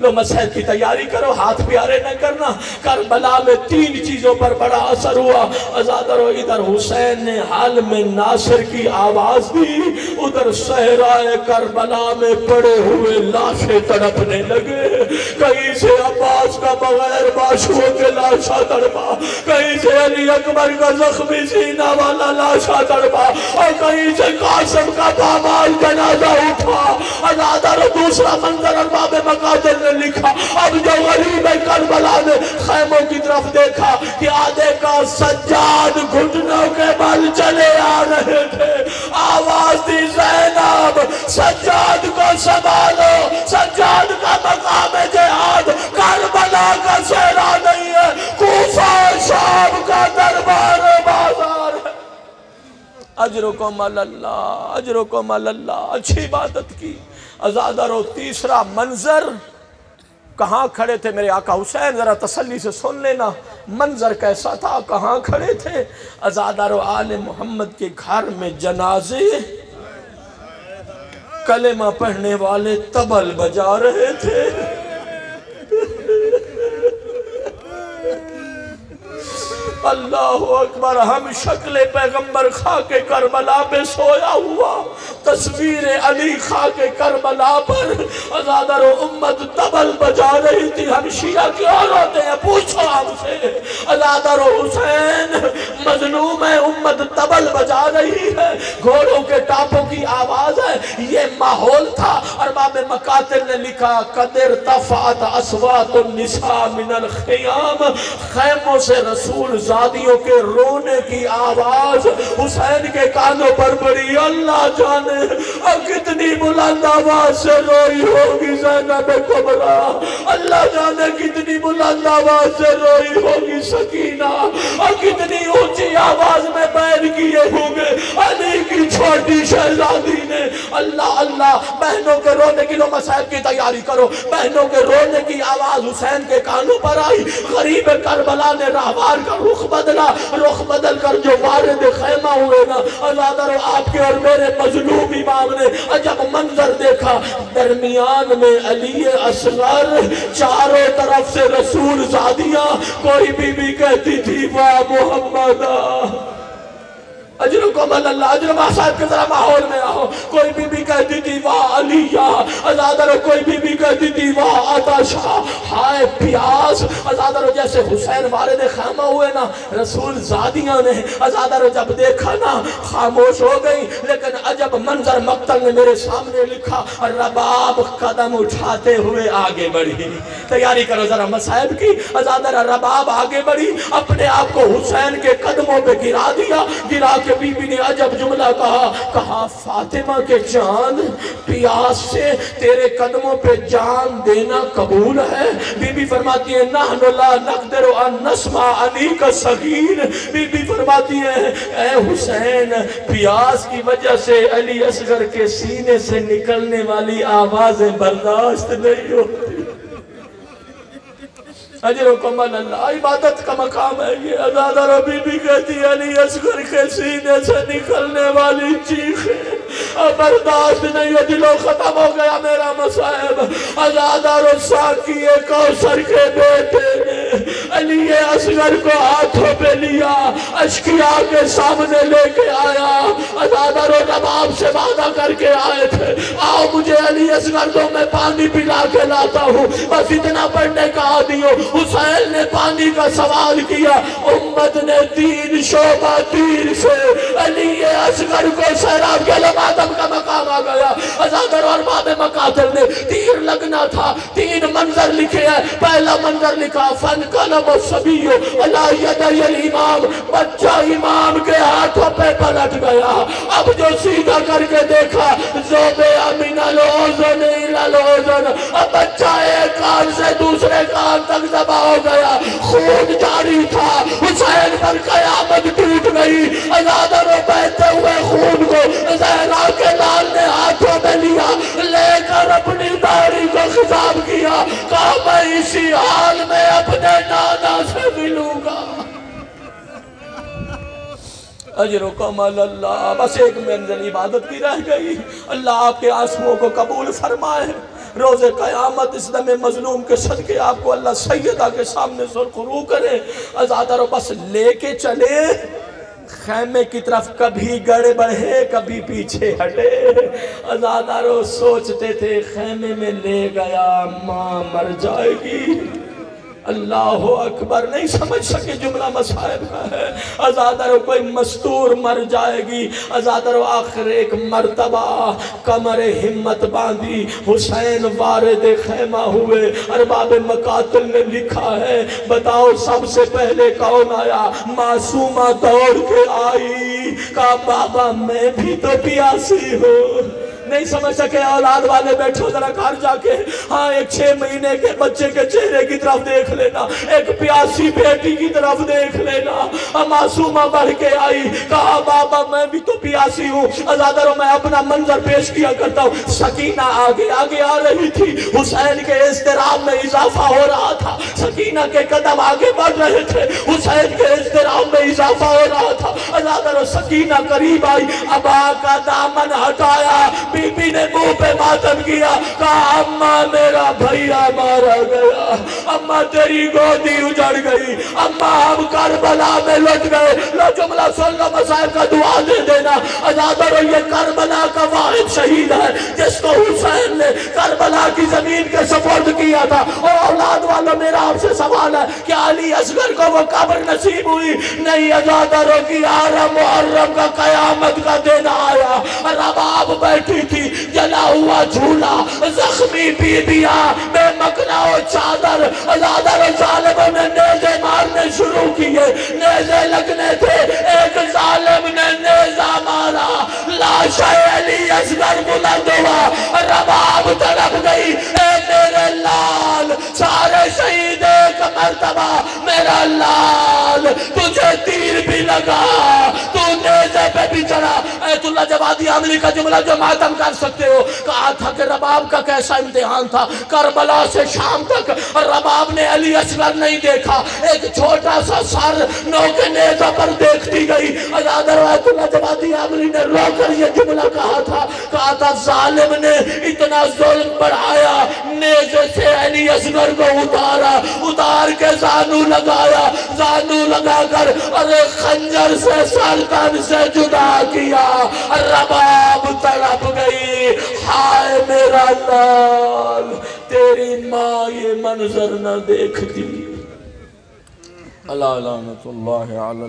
لو مسجد کی تیاری کرو، ہاتھ پیارے نہ کرنا۔ کربلا میں 3 چیزوں پر بڑا اثر ہوا۔ ازادر ادھر حسین نے حال میں ناصر کی آواز دی، ادھر صحرائے کربلا میں پڑے ہوئے لاشیں تڑپنے لگے۔ کہیں سے عباس کا بغیر باشوں کے لاشا تڑپا، کہیں سے علی اکبر کا زخمی سینہ والا لاشا تڑپا، اور کہیں سے قاسم کا پامال جنازہ اٹھا۔ ازادر دوسرا منظر ارباب مقاتل نے لکھا، اب جو غریب کربلا نے خیموں کی طرف دیکھا کہ آدھے کا سجاد گھٹنوں کے بل چلے آ رہے تھے، آواز دی زینب سجاد کو سنبھالو، سجاد کا مقام جہاد کربلا کا صحرا نہیں ہے، کوفہ شام کا دربار بازار ہے۔ اجرکم اللہ، اجرکم اللہ۔ اچھی عبادت کی۔ ازادر و تیسرا منظر، کہاں کھڑے تھے میرے آقا حسین؟ ذرا تسلی سے سن لینا منظر کیسا تھا، کہاں کھڑے تھے؟ ازادر و آل محمد کے گھر میں جنازے، کلمہ پڑھنے والے طبل بجا رہے تھے۔ اللہ اکبر۔ ہم شکل پیغمبر خاک کربلا پہ سویا ہوا، تصویر علی خاک کربلا پر ازادر و امت طبل بجا رہی تھی۔ ہم شیعہ کیوں روتے ہیں؟ پوچھو ہم سے۔ ازادر و حسین مظلوم ہے، امت طبل بجا رہی ہے، گھوڑوں کے ٹاپوں کی آواز ہے۔ یہ ماحول تھا۔ ارباب مقاتل نے لکھا قد ارتفعت اصوات النساء من الخیام، خیموں سے رسول زادیوں کے رونے کی آواز حسین کے کانوں پر پڑی۔ اللہ جانے اور کتنی بلند آواز سے روئی ہوگی زینب کبریٰ، اللہ جانے کتنی بلند آواز سے روئی ہوگی سکینہ، اور کتنی اونچی آواز میں بیان کیے ہوں گے علی کی چھوٹی شہزادی نے۔ اللہ اللہ۔ بہنوں کے رونے کی، لو مسائب کی تیاری کرو، بہنوں کے رونے کی آواز حسین کے کانوں پر آئی۔ غریب کربلا نے راہوار کا رخ بدلا، رخ بدل کر جو وارد خیمہ ہوئے نا، ازادر آپ کے اور میرے مظلوم امام نے عجب منظر دیکھا۔ درمیان میں علی اصغر، چاروں طرف سے رسول زادیاں، کوئی بی بی کہتی تھی واہ محمدہ۔ اجرکم اللہ، اجرم صاحب کے ذرا ماحول میں آؤ۔ کوئی بی بی کہتی تھی واہ علیہ، ازادر کوئی بی بی کہتی تھی واہ عطشہ، ہائے پیاس۔ ازادر جیسے حسین وارد خیمہ ہوئے نا، رسول زادیاں نے ازادر جب دیکھا نا خاموش ہو گئی، لیکن عجب منظر مقتل نے میرے سامنے لکھا۔ رباب قدم اٹھاتے ہوئے آگے بڑھی۔ تیاری کرو ذرا مصائب کی۔ ازادر رباب آگے بڑھی، اپنے آپ کو حسین کے قدموں پہ گرا دیا۔ گرا کے بی بی نے عجب جملہ کہا فاطمہ کے جان، پیاس سے تیرے قدموں پہ جان دینا قبول ہے؟ بی بی فرماتی ہے نحن لا نقدر ان نسمع علی کا صغیر۔ بی بی فرماتی ہے اے حسین، پیاس کی وجہ سے علی اصغر کے سینے سے نکلنے والی آوازیں برداشت نہیں ہوتی۔ اجرکم اللہ، عبادت کا مقام ہے یہ۔ ازادر بی بی کہتی ہے علی اصغر کے سینے سے نکلنے والی چیخیں برداشت نہیں ہے، دلوں ختم ہو گیا میرا مصائب۔ ازادر ساقی کوثر کے بیٹے نے علی اصغر کو ہاتھوں پہ لیا، اشکیا کے سامنے لے کے آیا۔ ازادر رباب سے وعدہ کر کے آئے تھے آؤ مجھے علی اصغر دو، میں پانی پلا کے لاتا ہوں، بس اتنا پڑھنے کا عادی ہو۔ حسین نے پانی کا سوال کیا، امت نے 3 شعبہ تیر سے علی اصغر کو سیراب کے لمادم کا مقام آ گیا۔ ازادر اور باب مقاتل نے تیر لگنا تھا، 3 منظر لکھے ہیں۔ پہلا منظر لکھا فن قلم الصبی علی یدی الامام، بچہ امام کے ہاتھوں پہ پلٹ گیا۔ اب جو سیدھا کر کے دیکھا زوبِ من العود الاذن الى الاذن، اب بچہ ایک کان سے دوسرے کان تک ذبح ہو گیا، خون جاری تھا، حسین پر قیامت ٹوٹ گئی۔ ازاداروں بہتے ہوئے خون کو زہرا کے لال نے ہاتھوں میں لیا، لے کر اپنی داڑھی کو خضاب کیا، کہا میں اسی حال میں اپنے نانا سے ملوں گا۔ اجر و کمال اللہ، بس ایک منزل عبادت کی رہ گئی۔ اللہ آپ کے آنسوؤں کو قبول فرمائے، روز قیامت اس دم مظلوم کے صدقے آپ کو اللہ سیدہ کے سامنے سرخرو کرے۔ ازاداروں بس لے کے چلے خیمے کی طرف، کبھی گڑے بڑھے کبھی پیچھے ہٹے۔ ازاداروں سوچتے تھے خیمے میں لے گیا ماں مر جائے گی، اللہ اکبر، نہیں سمجھ سکے جملہ مصائب کا ہے۔ ازاداروں کوئی مستور مر جائے گی۔ ازاداروں آخر ایک مرتبہ کمر ہمت باندھی، حسین وارد خیمہ ہوئے۔ ارباب مقاتل نے لکھا ہے، بتاؤ سب سے پہلے کون آیا؟ معصومہ دوڑ کے آئی، کہا بابا میں بھی تو پیاسی ہوں۔ نہیں سمجھ سکے اولاد والے بیٹھو ذرا گھر جا کے، ہاں ایک 6 مہینے کے بچے کے چہرے کی طرف دیکھ لینا، ایک پیاسی بیٹی کی طرف دیکھ لینا۔ معصومہ بڑھ کے آئی، کہا بابا میں بھی تو پیاسی ہوں۔ ازاداروں میں اپنا منظر پیش کیا کرتا ہوں، سکینہ آگے آگے آ رہی تھی، حسین کے اضطراب میں اضافہ ہو رہا تھا، سکینہ کے قدم آگے بڑھ رہے تھے، حسین کے اضطراب میں اضافہ ہو رہا تھا۔ ازاداروں سکینہ قریب آئی، ابا کا دامن ہٹایا، بی بی نے منہ پہ ماتم کیا، کہا اماں میرا بھیا مارا گیا، اماں تیری گودی اجڑ گئی، اماں ہم کربلا میں لٹ گئے۔ لو جملہ سن لو، مصائب کا دعا دے دینا۔ ازاداروں یہ کربلا کا واحد شہید ہے جس کو حسین نے کربلا کی زمین کے سپرد کیا تھا۔ اور اولاد والوں میرا آپ سے سوال ہے، کیا علی اصغر کو وہ قبر نصیب ہوئی؟ نہیں، ازاداروں کی 11 محرم کا قیامت کا دن آیا، رباب بیٹھی تھی، جلا ہوا جھولا، زخمی بیبیاں، بے مکنا و چادر۔ ازاداروں ظالموں نے نیزے مارنے شروع کیے، نیزے لگنے تھے، ایک ظالم نے نیزہ مارا، لاش علی اصغر بلند ہوا، رباب تڑپ گئی، اے میرے لال، سارے شہید ایک مرتبہ، میرا لال، تجھے تیر بھی لگا، تو نیزے پہ بھی چڑھا۔ ایت اللہ جوادی عاملی کا جملہ جو ماتم کر سکتے ہو، کہا تھا کہ رباب کا کیسا امتحان تھا، کربلا سے شام تک رباب نے علی اصغر نہیں دیکھا، ایک چھوٹا سا سر نوکے نیزہ پر دیکھتی گئی۔ ازادر ایت اللہ جوادی عاملی نے رو کر یہ جملہ کہا تھا ظالم نے اتنا ظلم بڑھایا، نیزے سے علی اصغر کو اتار کے زانو لگایا، زانو لگا کر اور خنجر سے سلطان سے جدا کیا، رباب تڑپ گئی، ہائے میرا لال، تیری ماں یہ منظر نہ دیکھتی۔ اللہ لعنت اللہ علی